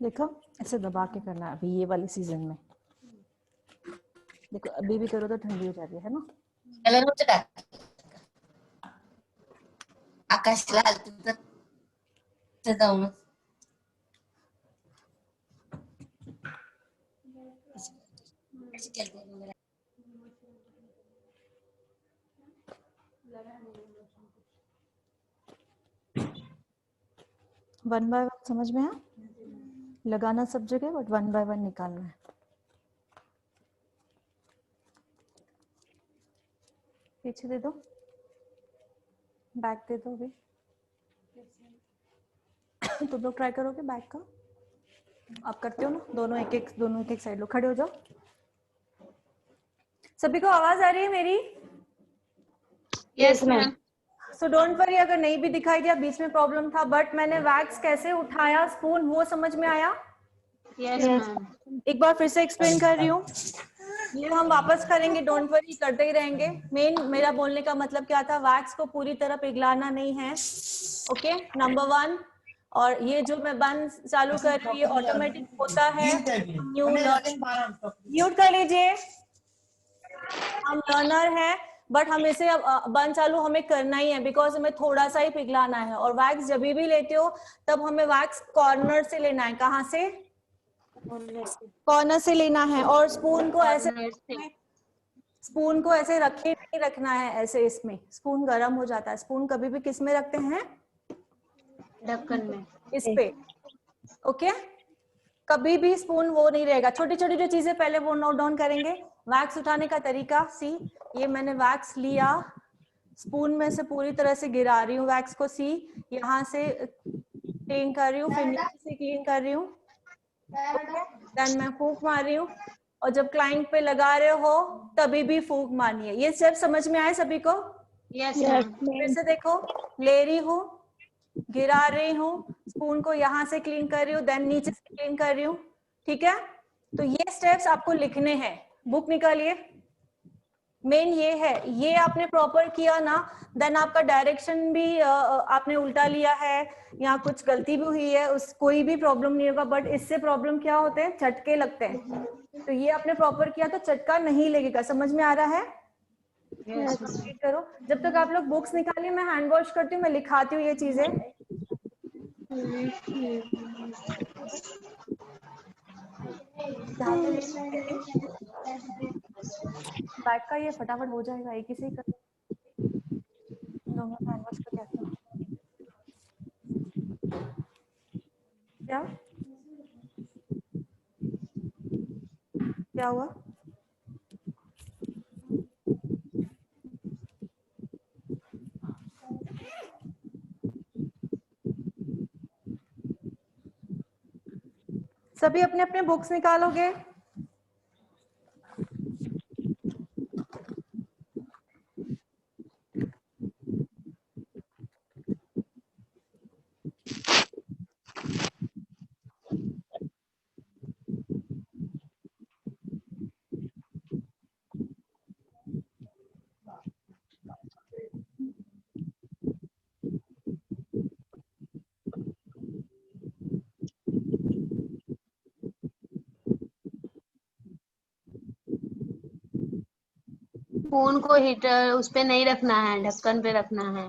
देखो ऐसे दबा के करना है अभी ये वाले सीजन में। देखो अभी भी करो तो ठंडी हो जाती है ना। Kailan mo cakap? Akas lahat sa taon. One by one समझ में है? लगाना सब जगह बट वन बाय वन निकालना है। पीछे दे दो, बैक दे दो अभी। तुम लोग ट्राई करोगे बैक का? आप करते हो ना? दोनों एक एक साइड लो, खड़े हो जाओ। सभी को आवाज आ रही है मेरी? Yes ma'am. So don't worry अगर नहीं भी दिखाई दिया, बीच में प्रॉब्लम था, बट मैंने वैक्स कैसे उठाया स्पून वो समझ में आया? Yes ma'am. एक बार फिर से एक्सप्लेन कर रही हूँ। ये हम वापस करेंगे, डोंट वरी, करते ही रहेंगे। मेन मेरा बोलने का मतलब क्या था, वैक्स को पूरी तरह पिघलाना नहीं है। Okay, number 1। और ये जो मैं बंद चालू कर रही हूँ ये ऑटोमेटिक होता है। म्यूट कर लीजिए। हम लर्नर है बट हम इसे बंद चालू हमें करना ही है, बिकॉज हमें थोड़ा सा ही पिघलाना है। और वैक्स जब भी लेते हो तब हमें वैक्स कॉर्नर से लेना है। कहाँ से? कॉर्नर से लेना है। और स्पून को ऐसे रखे नहीं रखना है ऐसे। इसमें स्पून गर्म हो जाता है। स्पून कभी भी किस में रखते हैं? ढक्कन में, इस पे। ओके, कभी भी स्पून वो नहीं रहेगा। छोटी छोटी जो चीजें पहले वो नोट डाउन करेंगे। वैक्स उठाने का तरीका, सी ये मैंने वैक्स लिया, स्पून में से पूरी तरह से गिरा रही हूँ वैक्स को। सी यहाँ से क्लीन कर रही हूँ, फिर नीचे से क्लीन कर रही हूँ। देन मैं फूंक मार रही हूँ। और जब क्लाइंट पे लगा रहे हो तभी भी फूंक मारनी है। ये सब समझ में आए सभी को? यस। फिर से देखो, ले रही हूँ, गिरा रही हूँ, स्पून को यहाँ से क्लीन कर रही हूँ, देन नीचे से क्लीन कर रही हूँ। ठीक है, तो ये स्टेप्स आपको लिखने हैं। बुक निकालिए। मेन ये है, ये आपने प्रॉपर किया ना, देन आपका डायरेक्शन भी आपने उल्टा लिया है या कुछ गलती भी हुई है, उस कोई भी प्रॉब्लम नहीं होगा। बट इससे प्रॉब्लम क्या होते हैं? झटके लगते हैं। तो ये आपने प्रॉपर किया तो झटका नहीं लगेगा। समझ में आ रहा है? करो। जब तक आप लोग बुक्स निकालिए मैं हैंड वॉश करती हूँ, मैं लिखाती हूँ ये चीजें। बैक का ये फटाफट हो जाएगा, एक ही से ही कर दोनों कैनवस पे कैसे क्या क्या हुआ? सभी अपने अपने बुक्स निकालोगे? फोन को हीटर उस पे नहीं रखना है, ढक्कन पे रखना है।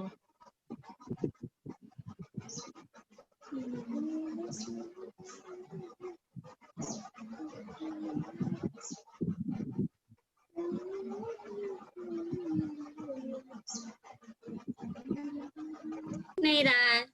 नहीं रहा है।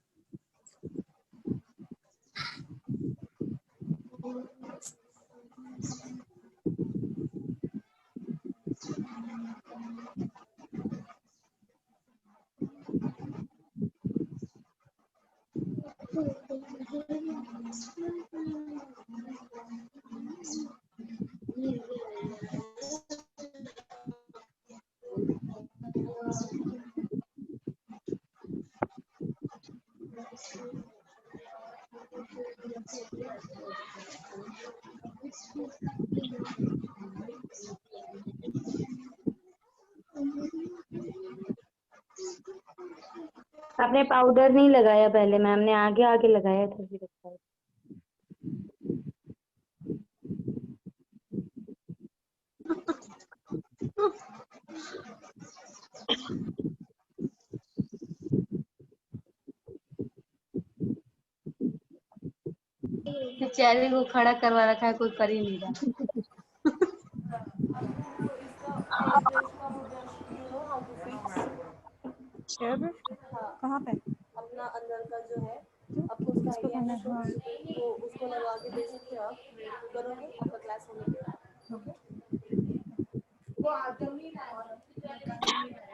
आपने पाउडर नहीं लगाया पहले, मैम ने आगे आगे लगाया था फिर उसका। बेचारे को खड़ा करवा रखा है, कोई कर ही नहीं रहा। कहाँ पे? अपना अंदर का जो है आपको उसका आइडिया है, तो उसको लगा के दे सकते हो आप, करोगे आपका क्लास होने के बाद। वो आदम ही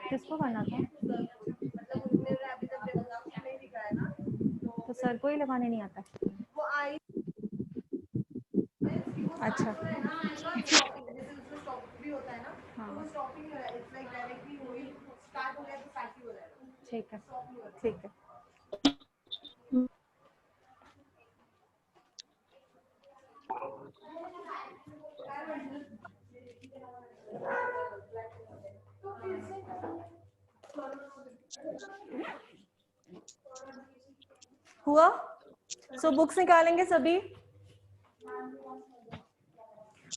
किसको करना था? मतलब मेरे अभी तक नहीं दिखाया ना, तो सर को ही लगाने नहीं आता। वो आई अच्छा भी होता है ना, हाँ स्टॉपिंग इट्स लाइक डायरेक्टली वही स्टार्ट हो गया तो स्टार्ट ही हो जाएगा। ठीक है ठीक है। हुआ? सो बुक्स निकालेंगे सभी।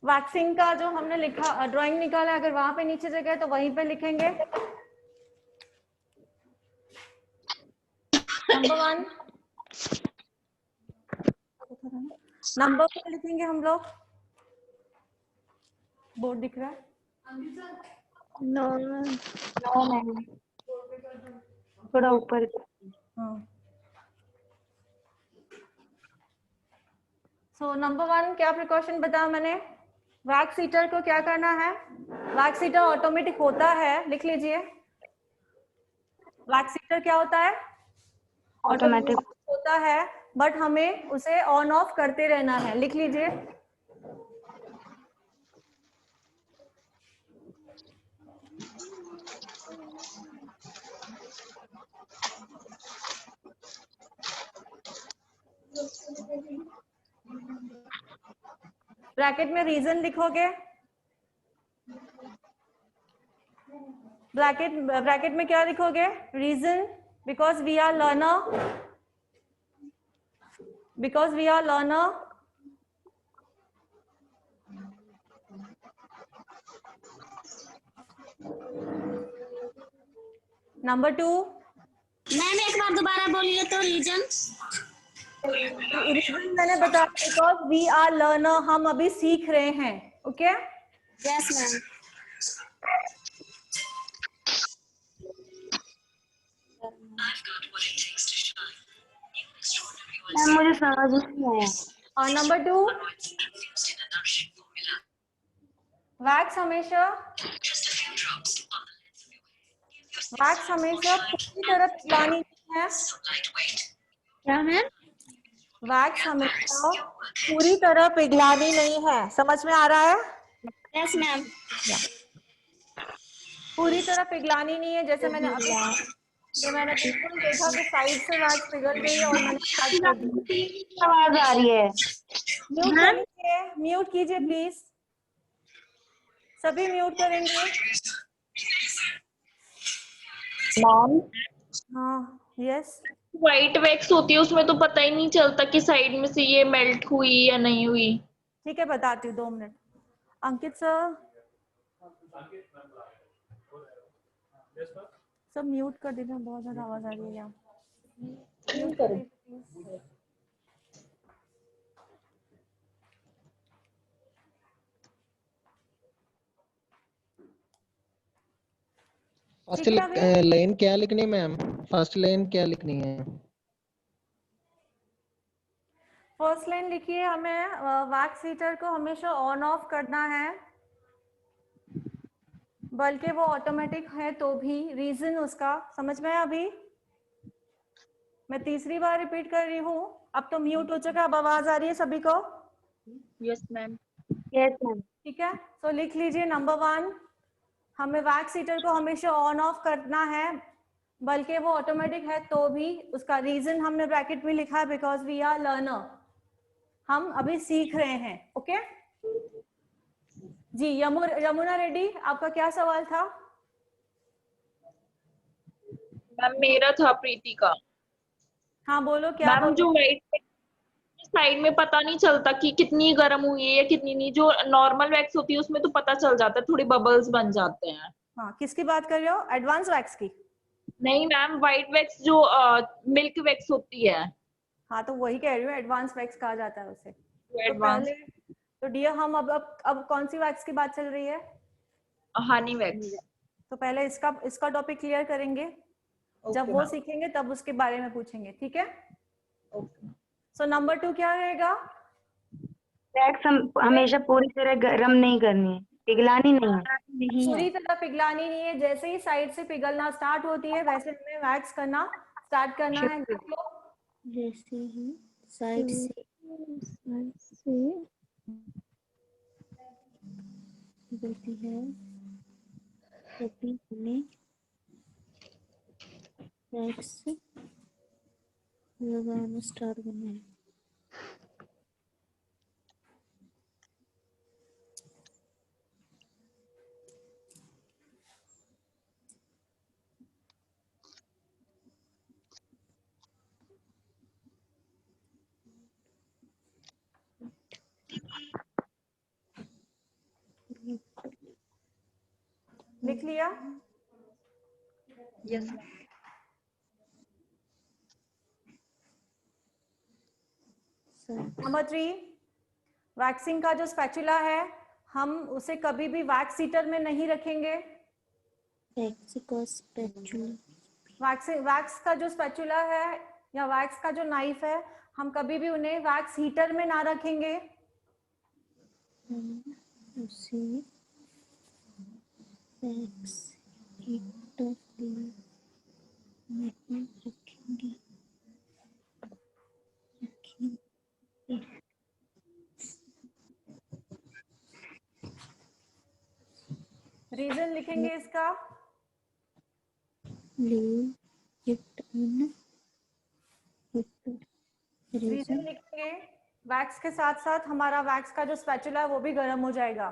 वैक्सिंग का जो हमने लिखा ड्राइंग निकाला, अगर वहां पे नीचे जगह है तो वहीं पे लिखेंगे। नंबर 1 लिखेंगे हम लोग। बोर्ड दिख रहा है? नो मैम, थोड़ा ऊपर। सो नंबर 1 क्या प्रिकॉशन बताया मैंने? वैक्स हीटर को क्या करना है? वैक्स हीटर ऑटोमेटिक होता है, लिख लीजिए। वैक्स हीटर क्या होता है? ऑटोमेटिक होता है, बट हमें उसे ऑन ऑफ करते रहना है, लिख लीजिए। ब्रैकेट में रीजन लिखोगे। ब्रैकेट में क्या लिखोगे? Reason, because we are learner, because we are learner. Number 2, ma'am एक बार दोबारा बोलिए तो। रीजन मैंने बताया बिकॉज वी आर लर्नर, हम अभी सीख रहे हैं। Okay yes ma'am. मुझे समझ नहीं आया। और नंबर 2, वैक्स हमेशा पूरी तरह पिघलानी नहीं है। क्या मैम? वैक्स हमेशा पूरी तरह पिघलानी नहीं है। समझ में आ रहा है? Yes ma'am. पूरी तरह पिघलानी नहीं है। जैसे मैंने अभी ये मैंने बिल्कुल देखा कि साइड से वैक्स पिघल गई और मैंने स्टार्ट कर दिया। आवाज आ रही है। म्यूट कर लीजिए, म्यूट कीजिए प्लीज। सभी म्यूट करेंगे। मैम हाँ यस। व्हाइट वैक्स होती है उसमें तो पता ही नहीं चलता कि साइड में से ये मेल्ट हुई या नहीं हुई। ठीक है, बताती हूँ, 2 मिनट। अंकित सर, सब म्यूट कर दीजिए, बहुत ज्यादा आवाज आ रही है यहाँ। म्यूट कर दीजिए। फर्स्ट लाइन क्या लिखनी है मैम? फर्स्ट लाइन क्या लिखनी है? फर्स्ट लाइन लिखिए, हमें वैक्स हीटर को हमेशा ऑन ऑफ करना है, बल्कि वो ऑटोमेटिक है तो भी। रीजन उसका समझ में आया? अभी मैं तीसरी बार रिपीट कर रही हूँ। अब तो म्यूट हो चुका है, अब आवाज आ रही है सभी को? Yes ma'am. Yes ma'am. ठीक है, तो लिख लीजिए नंबर 1, हमें वैक्स हीटर को हमेशा ऑन ऑफ करना है, बल्कि वो ऑटोमेटिक है तो भी। उसका रीजन हमने ब्रैकेट में लिखा है, बिकॉज वी आर लर्नर, हम अभी सीख रहे हैं। ओके जी। यमुना रेड्डी, आपका क्या सवाल था? मैम मेरा था प्रीति का। हाँ बोलो, क्या मैम जो व्हाइट साइड में पता नहीं चलता कि कितनी गर्म हुई है या कितनी नहीं। जो नॉर्मल वैक्स होती है उसमें तो पता चल जाता है, थोड़ी बबल्स बन जाते हैं। हाँ, किसकी बात कर रहे हो? एडवांस वैक्स की? नहीं मैम, व्हाइट वैक्स जो मिल्क वैक्स होती है। हाँ तो वही कह रही हूँ, एडवांस वैक्स कहा जाता है उसे। एडवांस तो डियर, हम अब कौन सी वैक्स की बात चल रही है? Honey wax. तो पहले इसका टॉपिक क्लियर करेंगे, जब वो सीखेंगे तब उसके बारे में पूछेंगे। ठीक है? सो नंबर 2 क्या रहेगा? वैक्स हमेशा पूरी तरह गर्म नहीं करनी है, पिघलानी नहीं है। पूरी तरह पिघलानी नहीं है। जैसे ही साइड से पिघलना स्टार्ट होती है वैसे हमें वैक्स करना स्टार्ट करना है। जैसे ही साइड से बोलती है तभी हमें वैक्स लगाना स्टार्ट करना है। लिख लिया? यस। नंबर 3, वैक्सिंग का जो स्पैचुला है हम उसे कभी भी वैक्स हीटर में नहीं रखेंगे। वैक्स का जो स्पैचुला है या वैक्स का जो नाइफ है, हम कभी भी उन्हें वैक्स हीटर में ना रखेंगे। उसे वैक्स हीटर में नहीं रखेंगे। रीजन लिखेंगे इसका? रीजन लिखेंगे। वैक्स के साथ साथ हमारा वैक्स का जो स्पैचुला है वो भी गर्म हो जाएगा।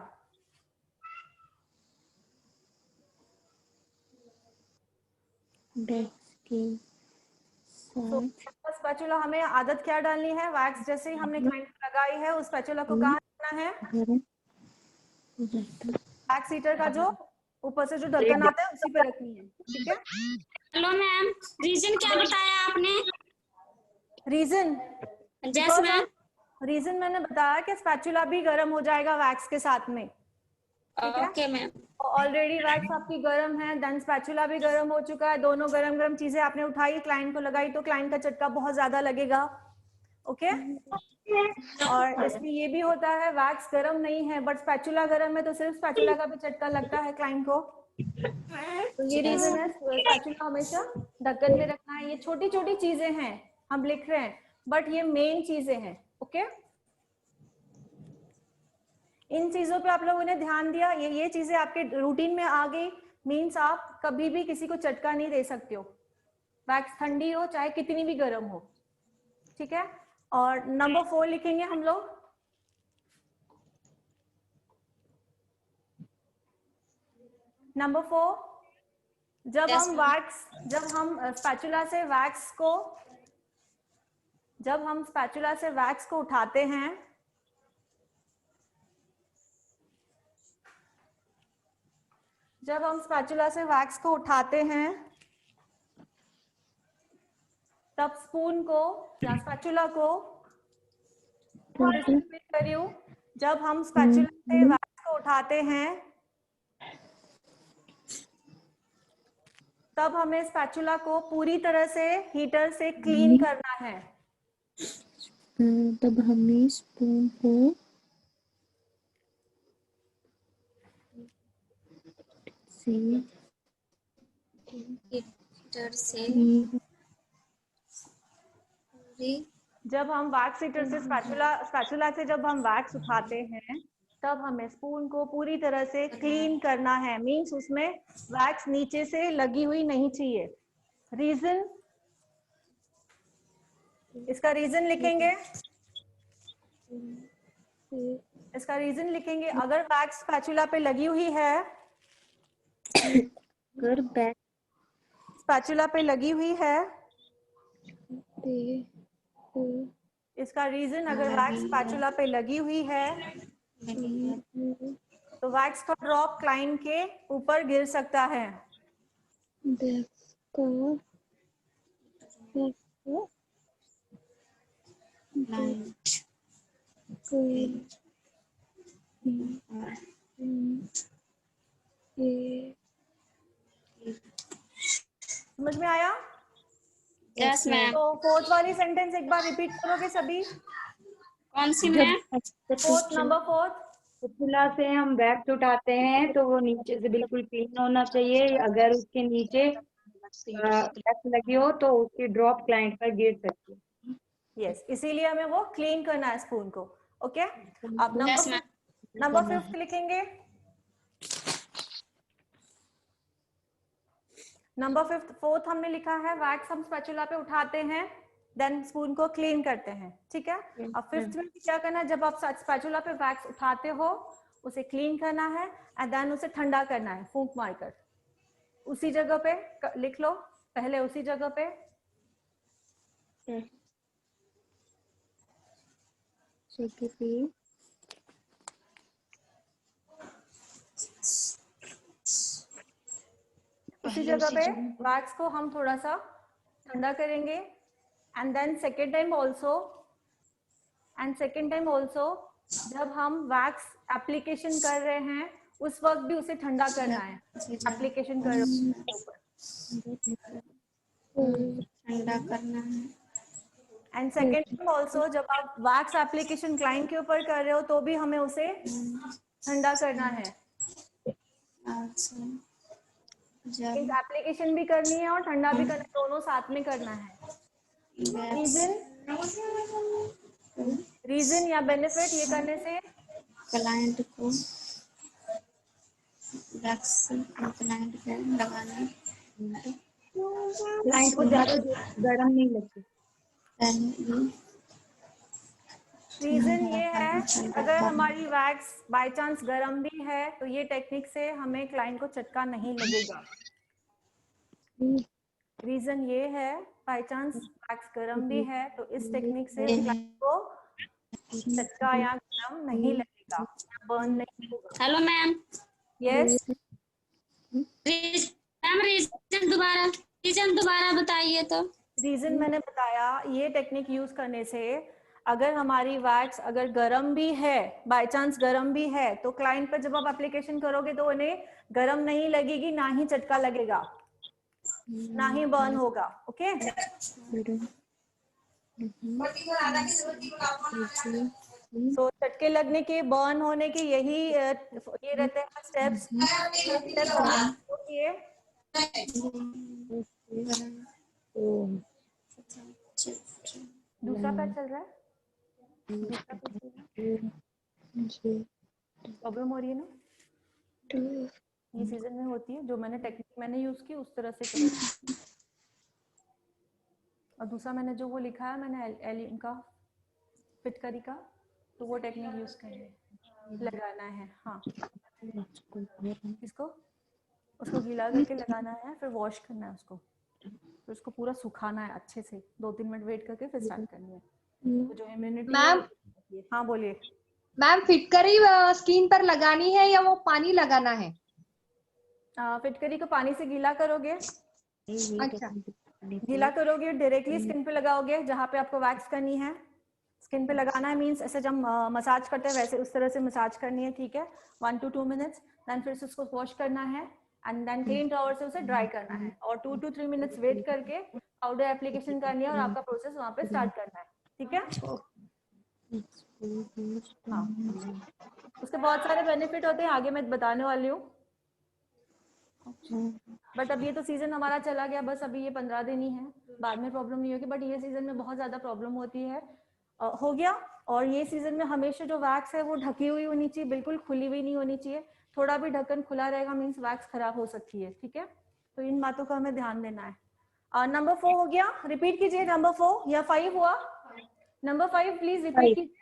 स्पैचुला हमें आदत क्या डालनी है? वैक्स जैसे ही हमने क्लाइंट को लगाई है उस स्पैचुला को कहाँ रखना है? वैक्स हीटर का जो ऊपर से जो ढक्कन आता है उसी पे रखनी है। ठीक है? हेलो मैम, रीजन क्या बताया आपने? Reason yes ma'am. रीजन मैंने बताया कि स्पैचुला भी गर्म हो जाएगा वैक्स के साथ में। Okay ma'am. ऑलरेडी वैक्स आपकी गर्म है, देन स्पैचुला भी गर्म हो चुका है। दोनों गर्म चीजें आपने उठाई, क्लाइंट को लगाई तो क्लाइंट का झटका बहुत ज्यादा लगेगा। ओके। और इसमें ये भी होता है वैक्स गर्म नहीं है बट स्पैचुला गर्म है, तो सिर्फ स्पैचुला का भी झटका लगता है क्लाइंट को। तो ये रीजन है स्पैचुला हमेशा ढक्कन में रखना है। ये छोटी छोटी चीजें हैं हम लिख रहे हैं बट ये मेन चीजें हैं। ओके, इन चीजों पे आप लोगों ने ध्यान दिया। ये चीजें आपके रूटीन में आ गई, मीन्स आप कभी भी किसी को झटका नहीं दे सकते हो, वैक्स ठंडी हो चाहे कितनी भी गर्म हो। ठीक है, और नंबर 4 लिखेंगे हम लोग। नंबर 4, जब हम स्पैचुला से वैक्स को उठाते हैं, तब स्पून को या स्पैचुला को जब हम स्पैचुला से वैक्स को उठाते हैं तब हमें स्पैचुला को पूरी तरह से हीटर से क्लीन करना है। तब हमें स्पून को हीटर से जब हम वैक्स हीटर से स्पैचुला से जब हम वैक्स उठाते हैं तब हमें स्पून को पूरी तरह से क्लीन करना है, मींस उसमें वैक्स नीचे से लगी हुई नहीं चाहिए। रीजन, इसका रीजन लिखेंगे। अगर वैक्स स्पैचुला पे लगी हुई है, इसका रीजन अगर वैक्स स्पैचुला पे लगी हुई है तो वैक्स का ड्रॉप क्लाइंट के ऊपर गिर सकता है। समझ में आया? Yes ma'am. तो 4th वाली सेंटेंस एक बार रिपीट करोगे सभी? कौन सी मैम? नंबर 4। स्पैचुला से हम वैक्स उठाते हैं तो वो नीचे से बिल्कुल क्लीन होना चाहिए। अगर उसके नीचे वैक्स लगी हो तो उसकी ड्रॉप क्लाइंट पर गिर सकती है। यस, इसीलिए हमें वो क्लीन करना है स्पून को। ओके, अब नंबर 5 लिखेंगे। नंबर 4th हमने लिखा है वैक्स हम स्पैचुला पे उठाते हैं देन स्पून को क्लीन करते हैं। ठीक है, अब 5th में क्या करना है, जब आप स्पैचुला पे वैक्स उठाते हो उसे क्लीन करना है एंड देन उसे ठंडा करना है फूंक मारकर। उसी जगह पे लिख लो, पहले उसी जगह पे वैक्स को हम थोड़ा सा ठंडा करेंगे and then second time also जब हम वैक्स एप्लीकेशन कर रहे हैं उस वक्त भी उसे ठंडा करना है। एप्लीकेशन कर रहे ठंडा करना है एंड सेकेंड टाइम ऑल्सो जब आप वैक्स एप्लीकेशन क्लाइंट के ऊपर कर रहे हो तो भी हमें उसे ठंडा करना है। एप्लीकेशन भी करनी है और ठंडा भी करना है, दोनों साथ में करना है। रीजन या बेनिफिट ये करने से क्लाइंट को वैक्स क्लाइंट पे लगाना, क्लाइंट को ज्यादा गर्म नहीं लगती। रीजन ये है अगर हमारी वैक्स बाय चांस गर्म भी है तो ये टेक्निक से हमें क्लाइंट को झटका नहीं लगेगा। रीजन ये है बाय चांस वैक्स गर्म भी है तो इस टेक्निक से क्लाइंट को झटका या गर्म नहीं लगेगा, बर्न नहीं होगा। Hello ma'am. Yes ma'am, reason दोबारा बताइए। तो रीजन मैंने बताया, ये टेक्निक यूज करने से अगर हमारी वैक्स अगर गर्म भी है, बाय चांस गर्म भी है, तो क्लाइंट पर जब आप एप्लीकेशन करोगे तो उन्हें गर्म नहीं लगेगी, ना ही झटका लगेगा, ना ही बर्न होगा। ओके, सो झटके लगने के, बर्न होने के यही ये रहते हैं स्टेप्स। दूसरा पैर चल रहा है, दूसरा पैर चल रहा है, प्रॉब्लम हो रही है ना? ये सीजन में होती है, जो मैंने टेक्निक मैंने यूज की उस तरह से करो। और दूसरा मैंने जो वो लिखा है मैंने इनका फिटकरी का, तो वो टेक्निक यूज करनी लगाना है। हाँ, इसको उसको गीला करके लगाना है, फिर वॉश करना है उसको, फिर उसको पूरा सुखाना है अच्छे से, 2-3 मिनट वेट करके फिर स्टार्ट करनी है। तो जो इम्यूनिटी मैम, हाँ बोलिए मैम फिटकरी स्किन पर लगानी है या वो पानी लगाना है? फिटकरी को पानी से गीला करोगे, अच्छा, गीला करोगे, डायरेक्टली स्किन पे लगाओगे जहाँ पे आपको वैक्स करनी है। स्किन पे लगाना है मींस ऐसे जब मसाज करते हैं वैसे उस तरह से मसाज करनी है, ठीक है, 1 to 2 मिनट्स। देन फिर से उसको वॉश करना है एंड देन क्लीन टॉवल से उसे ड्राई करना है और 2 to 3 मिनट्स वेट करके पाउडर एप्लीकेशन करनी है और आपका प्रोसेस वहाँ पे स्टार्ट करना है, ठीक है। हाँ, उसके बहुत सारे बेनिफिट होते हैं, आगे मैं बताने वाली हूँ। बट अब ये तो सीजन हमारा चला गया, बस अभी ये 15 दिन ही है, बाद में प्रॉब्लम नहीं होगी, बट ये सीजन में बहुत ज्यादा प्रॉब्लम होती है। हो गया। और ये सीजन में हमेशा जो वैक्स है वो ढकी हुई होनी चाहिए, बिल्कुल खुली हुई नहीं होनी चाहिए। थोड़ा भी ढक्कन खुला रहेगा मीन्स वैक्स खराब हो सकती है, ठीक है। तो इन बातों का हमें ध्यान देना है। नंबर 4 हो गया, रिपीट कीजिए। नंबर 4 या 5 हुआ? नंबर 5 प्लीज रिपीट कीजिए।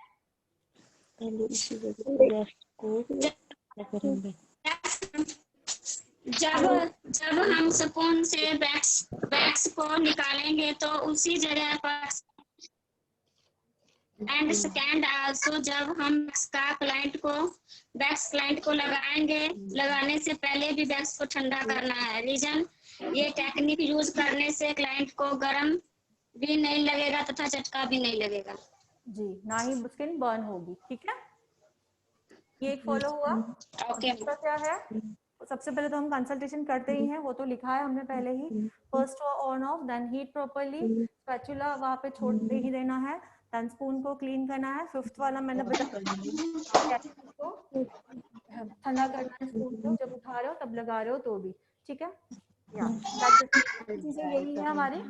जब हम स्पून से वैक्स को निकालेंगे तो उसी जगह पर एंड सेकेंड आल्सो जब हम वैक्स क्लाइंट को लगाएंगे, लगाने से पहले भी वैक्स को ठंडा करना है। रीजन, ये टेक्निक यूज करने से क्लाइंट को गर्म भी नहीं लगेगा तथा झटका भी नहीं लगेगा जी, ना ही स्किन बर्न होगी, ठीक है। ये एक फॉलो हुआ। ओके, क्या है, सबसे पहले तो हम कंसल्टेशन करते ही हैं, वो तो लिखा है हमने पहले ही। First on off, then heat properly, spatula वहां पे छोड़ नहीं देना है, देन स्पून को क्लीन करना है। 5th वाला मैंने बताया, ठंडा करना है स्पून को, जब उठा रहे हो तब लगा रहे हो तो भी, ठीक है। चीजें यही है हमारी,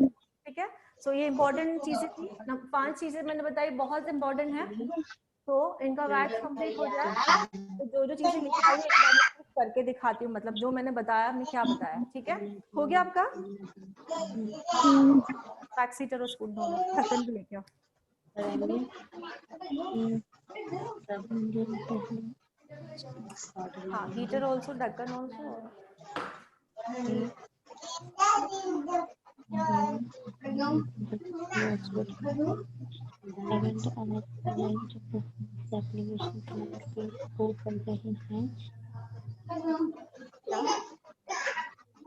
ठीक है। सो ये इंपॉर्टेंट चीजें थी, 5 चीजें मैंने बताई, बहुत इंपॉर्टेंट है। तो इनका वैक्स कंप्लीट हो जाए तो जो जो चीजें लिखाई है एक बार करके दिखाती हूँ, मतलब जो मैंने बताया, हमने क्या बताया, ठीक है। हो गया आपका वैक्स हीटर और स्पून दोनों, ढक्कन भी लेके आओ। हाँ, हीटर ऑल्सो, ढक्कन ऑल्सो।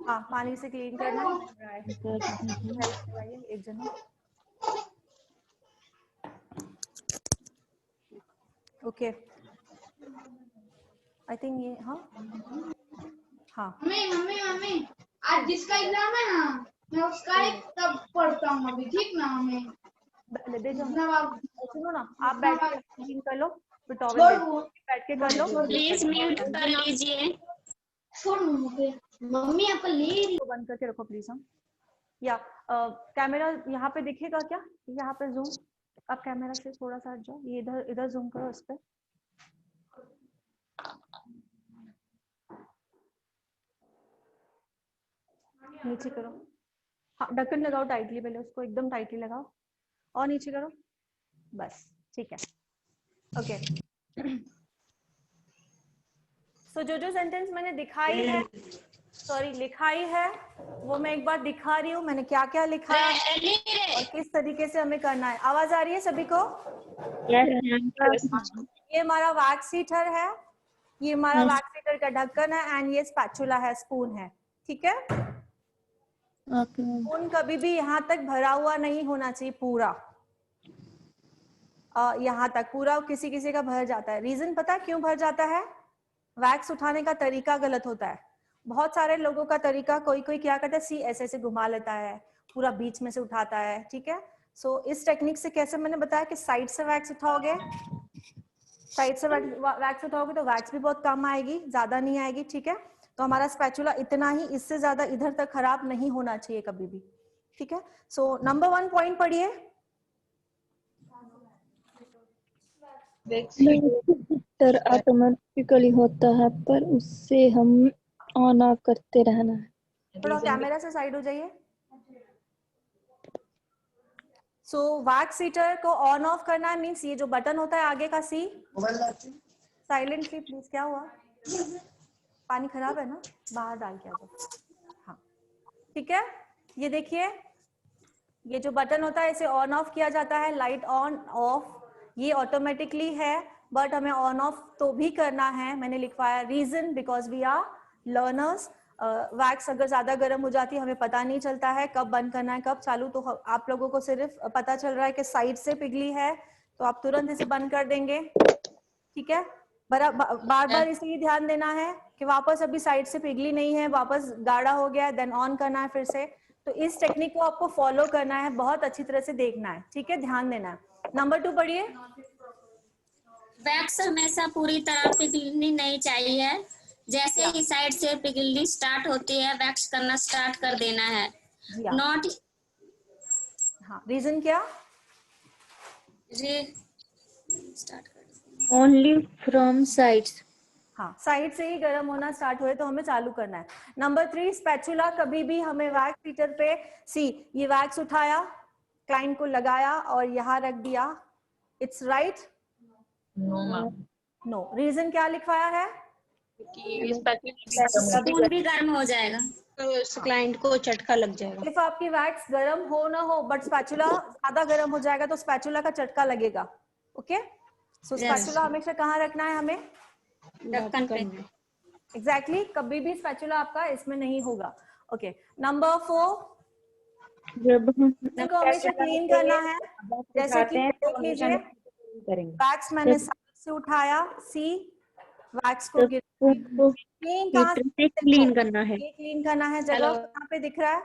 हाँ, पानी से क्लीन करना है। एक जना ओके, आई थिंक ये हाँ मम्मी आज जिसका एग्जाम है ना, मैं उसका एक तब पढ़ता हूँ अभी, ठीक ना। मैं दे जाओ, सुनो ना, आप बैठ के क्लीन कर लो, फिर टॉवल बैठ के कर लो। प्लीज म्यूट कर लीजिए। मम्मी आप ले रही हो, बंद करके रखो प्लीज। हम या कैमरा यहाँ पे दिखेगा क्या? यहाँ पे जूम, आप कैमरा से थोड़ा सा हट जाओ, ये इधर जूम करो इस पे। नीचे करो, हाँ ढक्कन लगाओ टाइटली, पहले उसको एकदम टाइटली लगाओ और नीचे करो, बस ठीक है। ओके, सो जो सेंटेंस मैंने दिखाई है, सॉरी लिखाई है, वो मैं एक बार दिखा रही हूँ, मैंने क्या क्या लिखा है और किस तरीके से हमें करना है। आवाज आ रही है सभी को? ये हमारा वैक्स हीटर है, ये हमारा वैक्स हीटर का ढक्कन है एंड ये स्पैचुला है, स्पून है, ठीक है। स्पून कभी भी यहाँ तक भरा हुआ नहीं होना चाहिए, पूरा यहाँ तक पूरा किसी किसी का भर जाता है। रीजन पता है क्यों भर जाता है? वैक्स उठाने का तरीका गलत होता है। बहुत सारे लोगों का तरीका, कोई कोई क्या करता है, ऐसे ऐसे घुमा लेता है, पूरा बीच में से उठाता है, ठीक है। सो इस टेक्निक से कैसे, मैंने बताया कि साइड से वैक्स उठाओगे, साइड से वैक्स उठाओगे तो वैक्स भी बहुत कम आएगी, ज्यादा नहीं आएगी, ठीक है। तो हमारा स्पैचुला इतना ही, इससे ज्यादा इधर तक खराब नहीं होना चाहिए कभी भी, ठीक है। सो नंबर 1 पॉइंट पढ़िए। हीटर ऑटोमेटिकली होता है पर उससे हम ऑन ऑफ करते रहना है। थोड़ा कैमरा से साइड हो जाइए। सो वैक्स हीटर को ऑन ऑफ करना है, मीन्स ये जो बटन होता है आगे का सी, साइलेंटली प्लीज। क्या हुआ, पानी खराब है ना, बाहर डाल के आ जाओ। हाँ ठीक है, ये देखिए ये जो बटन होता है इसे ऑन ऑफ किया जाता है, लाइट ऑन ऑफ, ये ऑटोमेटिकली है, बट हमें ऑन ऑफ तो भी करना है। मैंने लिखवाया reason because we are learners. Wax अगर ज्यादा गर्म हो जाती है हमें पता नहीं चलता है कब बंद करना है कब चालू, तो आप लोगों को सिर्फ पता चल रहा है कि साइड से पिघली है तो आप तुरंत इसे बंद कर देंगे, ठीक है। बार बार इसे ही ध्यान देना है कि वापस अभी साइड से पिघली नहीं है, वापस गाढ़ा हो गया है, देन ऑन करना है फिर से। तो इस टेक्निक को आपको फॉलो करना है, बहुत अच्छी तरह से देखना है, ठीक है, ध्यान देना है। नंबर 2 पढ़िए। वैक्स हमेशा पूरी तरह पिघलनी नहीं चाहिए, जैसे ही साइड से पिघलनी स्टार्ट होती है वैक्स करना स्टार्ट कर देना है। नॉट हाँ, रीजन क्या, स्टार्ट कर ओनली फ्रॉम साइड्स। हाँ, साइड से ही गर्म होना स्टार्ट हुए तो हमें चालू करना है। नंबर 3 स्पैचुला, कभी भी हमें वैक्स हीटर पे सी, ये वैक्स उठाया, क्लाइंट को लगाया और यहाँ रख दिया, इट्स राइट? नो। रीजन क्या लिखवाया है कि स्पून भी गर्म हो जाएगा तो क्लाइंट को चटका लग जाएगा। इफ आपकी वैक्स गर्म हो ना हो बट स्पैचुला ज्यादा गर्म हो जाएगा तो स्पैचुला का चटका लगेगा, ओके। सो स्पैचुला हमेशा कहाँ रखना है हमें, ढक्कन पे। एग्जैक्टली, कभी भी स्पैचुला आपका इसमें नहीं होगा, ओके। नंबर 4, इनको हमेशा क्लीन करना है, जैसे कि देख लीजिए वैक्स मैंने साइड से उठाया, सी वैक्स को क्लीन कहाँ से क्लीन करना है, क्लीन करना है, जगह कहाँ पे दिख रहा है,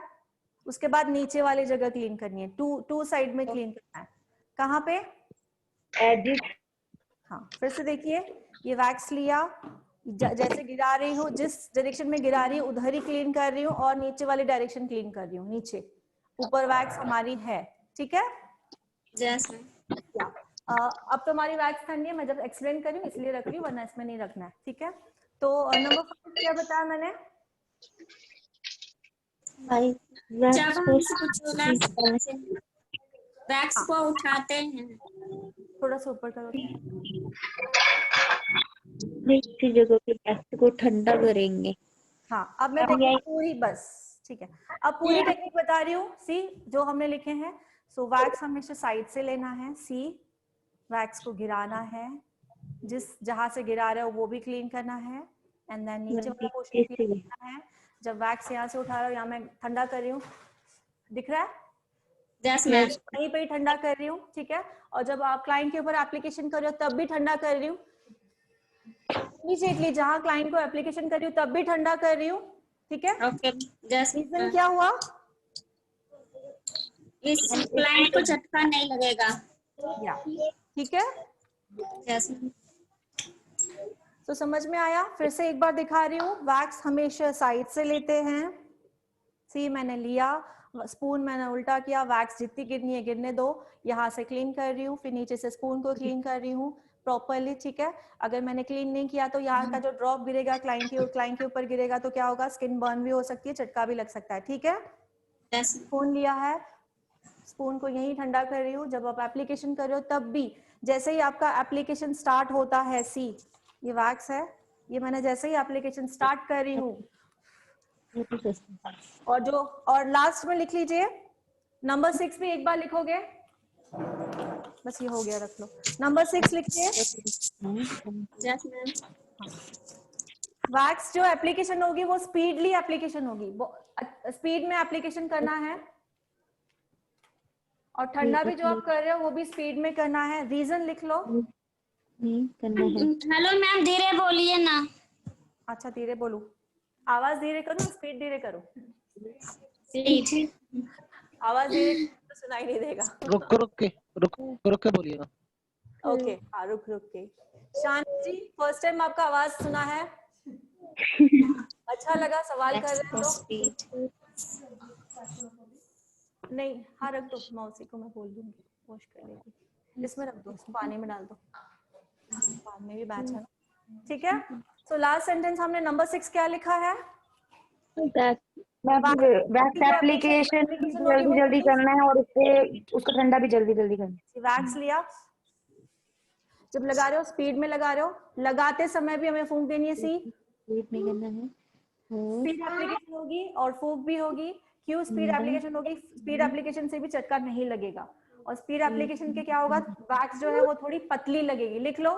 उसके बाद नीचे वाली जगह क्लीन करनी है, टू साइड में क्लीन करना है, कहाँ पे एडिट। हाँ, फिर से देखिए, ये वैक्स लिया, जैसे गिरा रही हूँ, जिस डायरेक्शन में गिरा रही हूँ उधर ही क्लीन कर रही हूँ और नीचे वाली डायरेक्शन क्लीन कर रही हूँ, नीचे ऊपर वैक्स हमारी है, ठीक है। अब तो हमारी वैक्स ठंडी है, मैं जब एक्सप्लेन कर रही हूँ इसलिए रख रही हूँ, वरना इसमें नहीं रखना है, ठीक है। तो नंबर 5 क्या बताया मैंने, वैक्स को उठाते हैं, थोड़ा सा ऊपर करो, दूसरी जगह पे वैक्स को ठंडा करेंगे। हाँ, अब मैं पूरी, बस ठीक है, अब पूरी टेक्निक बता रही हूँ। सी जो हमने लिखे हैं, सो वैक्स हमेशा साइड से लेना है, सी वैक्स को गिराना है, जहां से गिरा रहे हो वो भी क्लीन करना है, एंड देन नीचे वाला पोर्शन क्लीन करना है। जब वैक्स यहाँ से उठा रहा हूँ, यहाँ मैं ठंडा कर रही हूँ, दिख रहा है, वहीं पे ही ठंडा कर रही हूँ, ठीक है। और जब आप क्लाइंट के ऊपर एप्लीकेशन कर रहे हो तब भी ठंडा कर रही हूँ, इमीडिएटली जहाँ क्लाइंट को एप्लीकेशन कर रही हूँ तब भी ठंडा कर रही हूँ, ठीक है। रीजन क्या हुआ, इस क्लाइंट को झटका नहीं लगेगा, ठीक है। तो समझ में आया, फिर से एक बार दिखा रही हूँ। वैक्स हमेशा साइड से लेते हैं, सी मैंने लिया, स्पून मैंने उल्टा किया, वैक्स जितनी गिरनी है गिरने दो, यहाँ से क्लीन कर रही हूँ, फिर नीचे से स्पून को क्लीन कर रही हूँ प्रॉपरली, ठीक है। अगर मैंने क्लीन नहीं किया तो यहाँ का जो ड्रॉप गिरेगा क्लाइंट के ऊपर गिरेगा तो क्या होगा, स्किन बर्न भी हो सकती है, चटका भी लग सकता है, ठीक है। स्पून लिया है, स्पून को यही ठंडा कर रही हूँ। जब आप एप्लीकेशन कर रहे हो तब भी, जैसे ही आपका एप्लीकेशन स्टार्ट होता है, सी ये वैक्स है, ये मैंने जैसे ही एप्लीकेशन स्टार्ट कर रही हूँ, और लास्ट में लिख लीजिए, नंबर 6 भी एक बार लिखोगे, बस ये हो गया, रख लो। नंबर 6 लिखिए, वैक्स जो एप्लीकेशन होगी वो स्पीडली एप्लीकेशन होगी, स्पीड में एप्लीकेशन करना है, और ठंडा भी जो आप कर रहे हो वो भी स्पीड में करना है। रीजन लिख लो, हेलो मैम, धीरे बोलिए ना। अच्छा, धीरे बोलूं, आवाज धीरे करूं, स्पीड धीरे करूं, आवाज धीरे सुनाई नहीं देगा। रुक के बोलिएगा। ओके हाँ रुक के। शांति जी फर्स्ट टाइम आपका आवाज सुना है, अच्छा लगा, सवाल कर रहे हैं तो नहीं, हाँ रख दो, मौसी को मैं बोल दूंगी वॉश कर लेगी। इसमें रख दो, पानी में डाल दो, बाद में भी बैच है ना, ठीक है। सो लास्ट सेंटेंस हमने नंबर 6 क्या लिखा है? वैक्स एप्लीकेशन जल्दी जल्दी करना है और उसको ठंडा भी जल्दी जल्दी करना है। वैक्स लिया, जब लगा रहे हो स्पीड में लगा रहे हो, लगाते समय भी हमें फूंक देनी है सी, स्पीड में करना है, स्पीड एप्लीकेशन होगी और फूंक भी होगी। क्यों स्पीड एप्लीकेशन होगी? स्पीड एप्लीकेशन से भी चटका नहीं लगेगा, और स्पीड एप्लीकेशन के क्या होगा, वैक्स जो है वो थोड़ी पतली लगेगी। लिख लो,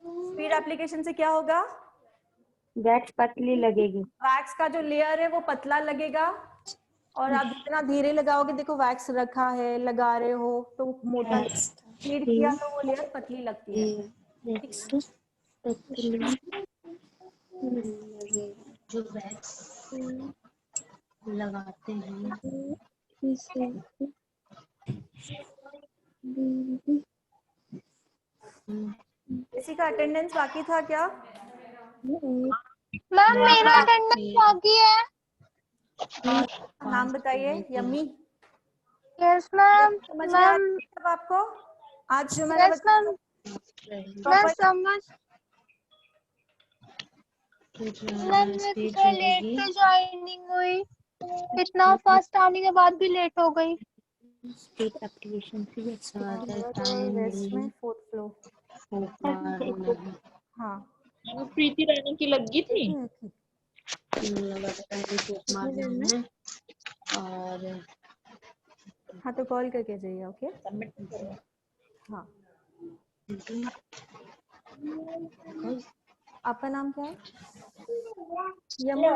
स्पीड एप्लीकेशन से क्या होगा, वैक्स पतली लगेगी, वैक्स का जो लेयर है वो पतला लगेगा, और आप जितना धीरे लगाओगे, देखो वैक्स रखा है, लगा रहे हो तो मोटा, स्पीड किया तो वो लेयर पतली लगती है। जो वैक्स लगाते हैं किसी का अटेंडेंस बाकी था क्या? मैम मेरा अटेंडेंस बाकी है। नाम बताइए। यम्मी। Yes ma'am. समझ में आ रहा है सब आपको? आज जो मैंने बताया मैं समझ, मैम मेरे को लेट से ज्वाइनिंग हुई, इतना फास्ट आने के बाद भी लेट हो गई। स्पीड एप्लीकेशन से में फोर्थ फ्लोर। हाँ प्रीति रानी की लगी थी और हाँ तो कॉल करके जाइए। ओके हाँ, आपका नाम क्या है? यमु हो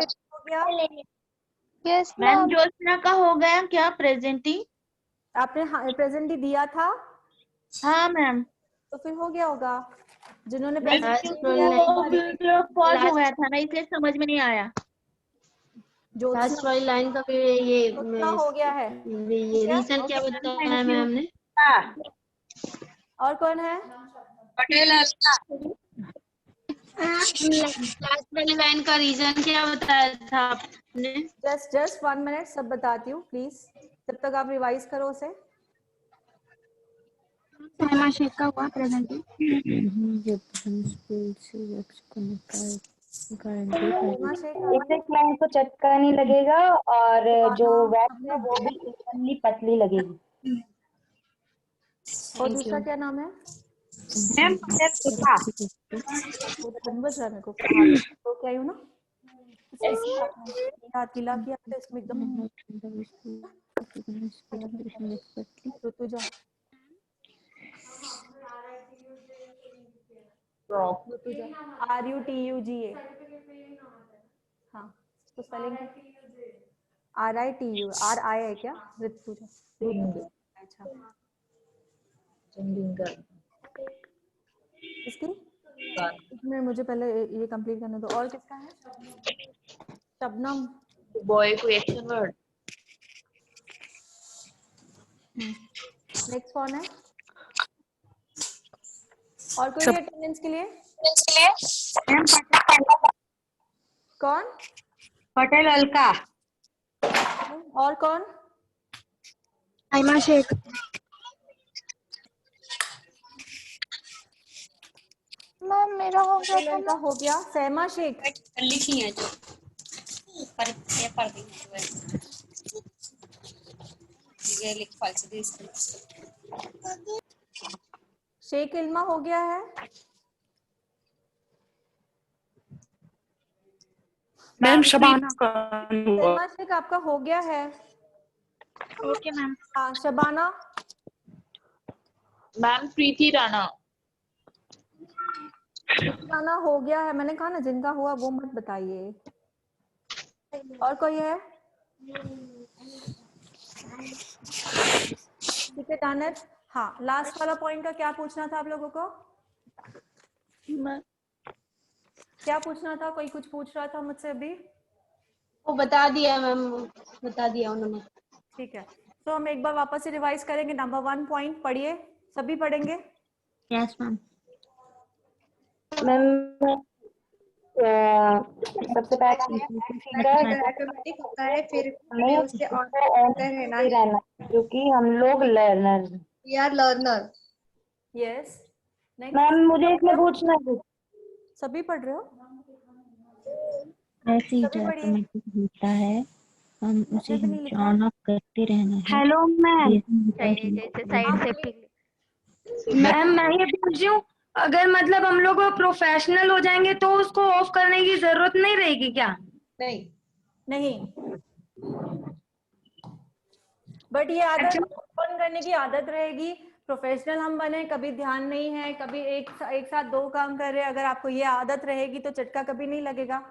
गया? यस मैम ज्योत्सना का हो गया क्या प्रेजेंटिंग? आपने प्रेजेंट ही दिया था? हाँ मैम। तो फिर हो गया होगा। जिन्होंने पॉज हो गया था ना, इसलिए समझ में नहीं आया। लास्ट वाली लाइन का फिर ये हो गया है, ये रीजन क्या बताया है मैम ने? और कौन है? पटेल। लास्ट वाली लाइन का रीजन क्या बताया था आपने? जस्ट 1 मिनट, सब बताती हूँ प्लीज, जब तक आप रिवाइज करो उसे। शेख का हुआ प्रेजेंटिंग जब हम स्कूल से एक लाइन को चटका नहीं लगेगा और जो वैक्स है वो भी इवनली पतली लगेगी। और दूसरा क्या नाम है? मैम बज रहा मेरे को, तो क्या हूँ ना हाथ गीला किया तो इसमें एकदम ऋतु जा RUTUGA। हाँ तो स्पेलिंग RITU RI है क्या? ऋतुजा। अच्छा इसकी इसमें मुझे पहले ये कंप्लीट करने दो। और किसका है? शबनम। बॉय को एक्शन वर्ड। नेक्स्ट कौन है? और कोई अटेंडेंस के लिए? कौन? पटेल अलका। और कौन? आयमा शेख। मैम मेरा हो गया था। हो गया। सहमा शेख लिखी है जो पर पेपर दी ये लिख फालतू दी। शेख इल्मा हो गया है? मैम शबाना का सहमा शेख आपका हो गया है? Okay ma'am. हाँ शबाना। मैम प्रीति राणा। राणा हो गया है, मैंने कहा ना जिनका हुआ वो मत बताइए। और कोई है? ठीक है दानत। हाँ लास्ट वाला पॉइंट का क्या पूछना था आप लोगों को? क्या पूछना था? कोई कुछ पूछ रहा था मुझसे अभी। वो बता दिया मैम, बता दिया उन्होंने। ठीक है तो हम एक बार वापस से रिवाइज करेंगे। नंबर 1 पॉइंट पढ़िए, सभी पढ़ेंगे। Yes ma'am. सबसे पहले ऑटोमेटिक होता है, फिर हमें उससे ऑन करते रहना है। क्योंकि हम लोग learner. We are learner. Yes. Ma'am मुझे इसमें पूछना है। सभी पढ़ रहे हो? ऐसे ही जो ऑटोमेटिक होता है, हम उसे ऑन ऑफ करते रहना है। हेलो मैम, मैम मैं ये पूछ रही हूँ, अगर मतलब हम लोग प्रोफेशनल हो जाएंगे तो उसको ऑफ करने की जरूरत नहीं रहेगी क्या? नहीं, बट ये आदत ऑन करने की आदत रहेगी। प्रोफेशनल हम बने, कभी ध्यान नहीं है, कभी एक साथ 2 काम कर रहे हैं, अगर आपको ये आदत रहेगी तो झटका कभी नहीं लगेगा,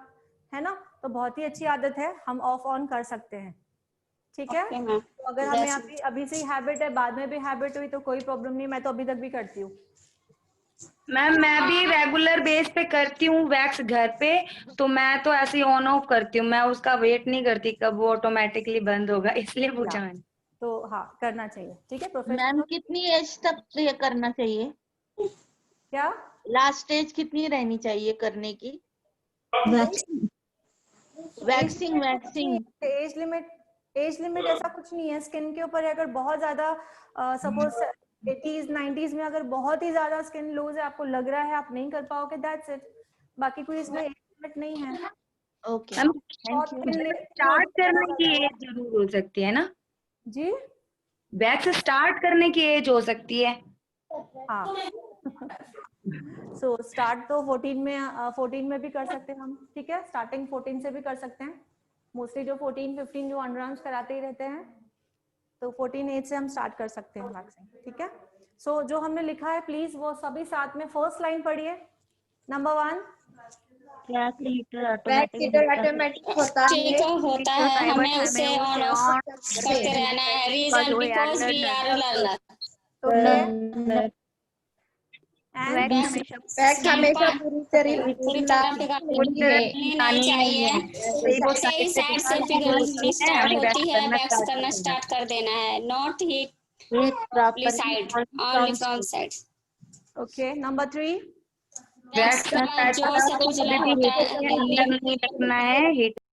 है ना? तो बहुत ही अच्छी आदत है, हम ऑफ ऑन कर सकते हैं, ठीक है? तो अगर हमें अभी से ही हैबिट है, बाद में भी हैबिट हुई तो कोई प्रॉब्लम नहीं, मैं तो अभी तक भी करती हूँ। मैम मैं भी रेगुलर बेस पे करती हूँ वैक्स घर पे, तो मैं तो ऐसे ही ऑन ऑफ करती हूँ, मैं उसका वेट नहीं करती कब वो ऑटोमेटिकली बंद होगा, इसलिए पूछा मैंने। तो हाँ, करना चाहिए, ठीक है? प्रोफेशनल। मैम कितनी एज तक ये करना चाहिए? क्या लास्ट एज कितनी रहनी चाहिए करने की? वैक्सिंग एज लिमिट ऐसा कुछ नहीं है, स्किन के ऊपर है। अगर बहुत ज्यादा सपोज 80s 90s में अगर बहुत ही ज्यादा स्किन लूज है, आपको लग रहा है आप नहीं कर पाओगे, दैट्स इट। बाकी कोई इसमें एज लिमिट नहीं है। ओके, स्टार्ट करने की एज जरूर हो सकती है ना जी? वैक्स स्टार्ट करने की एज हो सकती है। हाँ। सो स्टार्ट तो 14 में भी कर सकते हैं हम, ठीक है? स्टार्टिंग 14 से भी कर सकते हैं। मोस्टली जो 14-15 जो अंडरआर्म्स कराते ही रहते हैं, तो 14 एज से हम स्टार्ट कर सकते हैं वैक्सिंग, ठीक है? सो जो हमने लिखा है प्लीज वो सभी साथ में फर्स्ट लाइन पढ़िए। नंबर 1, ऑटोमेटिक होता है, हमें उसे ऑन ऑफ करते रहना है। Reason because we are learner. Wax हमेशा पूरी तरह नहीं चाहिए। सही साइड से पिघलनी स्टार्ट होती है, वैक्स करना स्टार्ट कर देना है, not hit side, only from side. Okay. Number 3, wax जोर से खुजला होता है, नहीं रखना है, हिट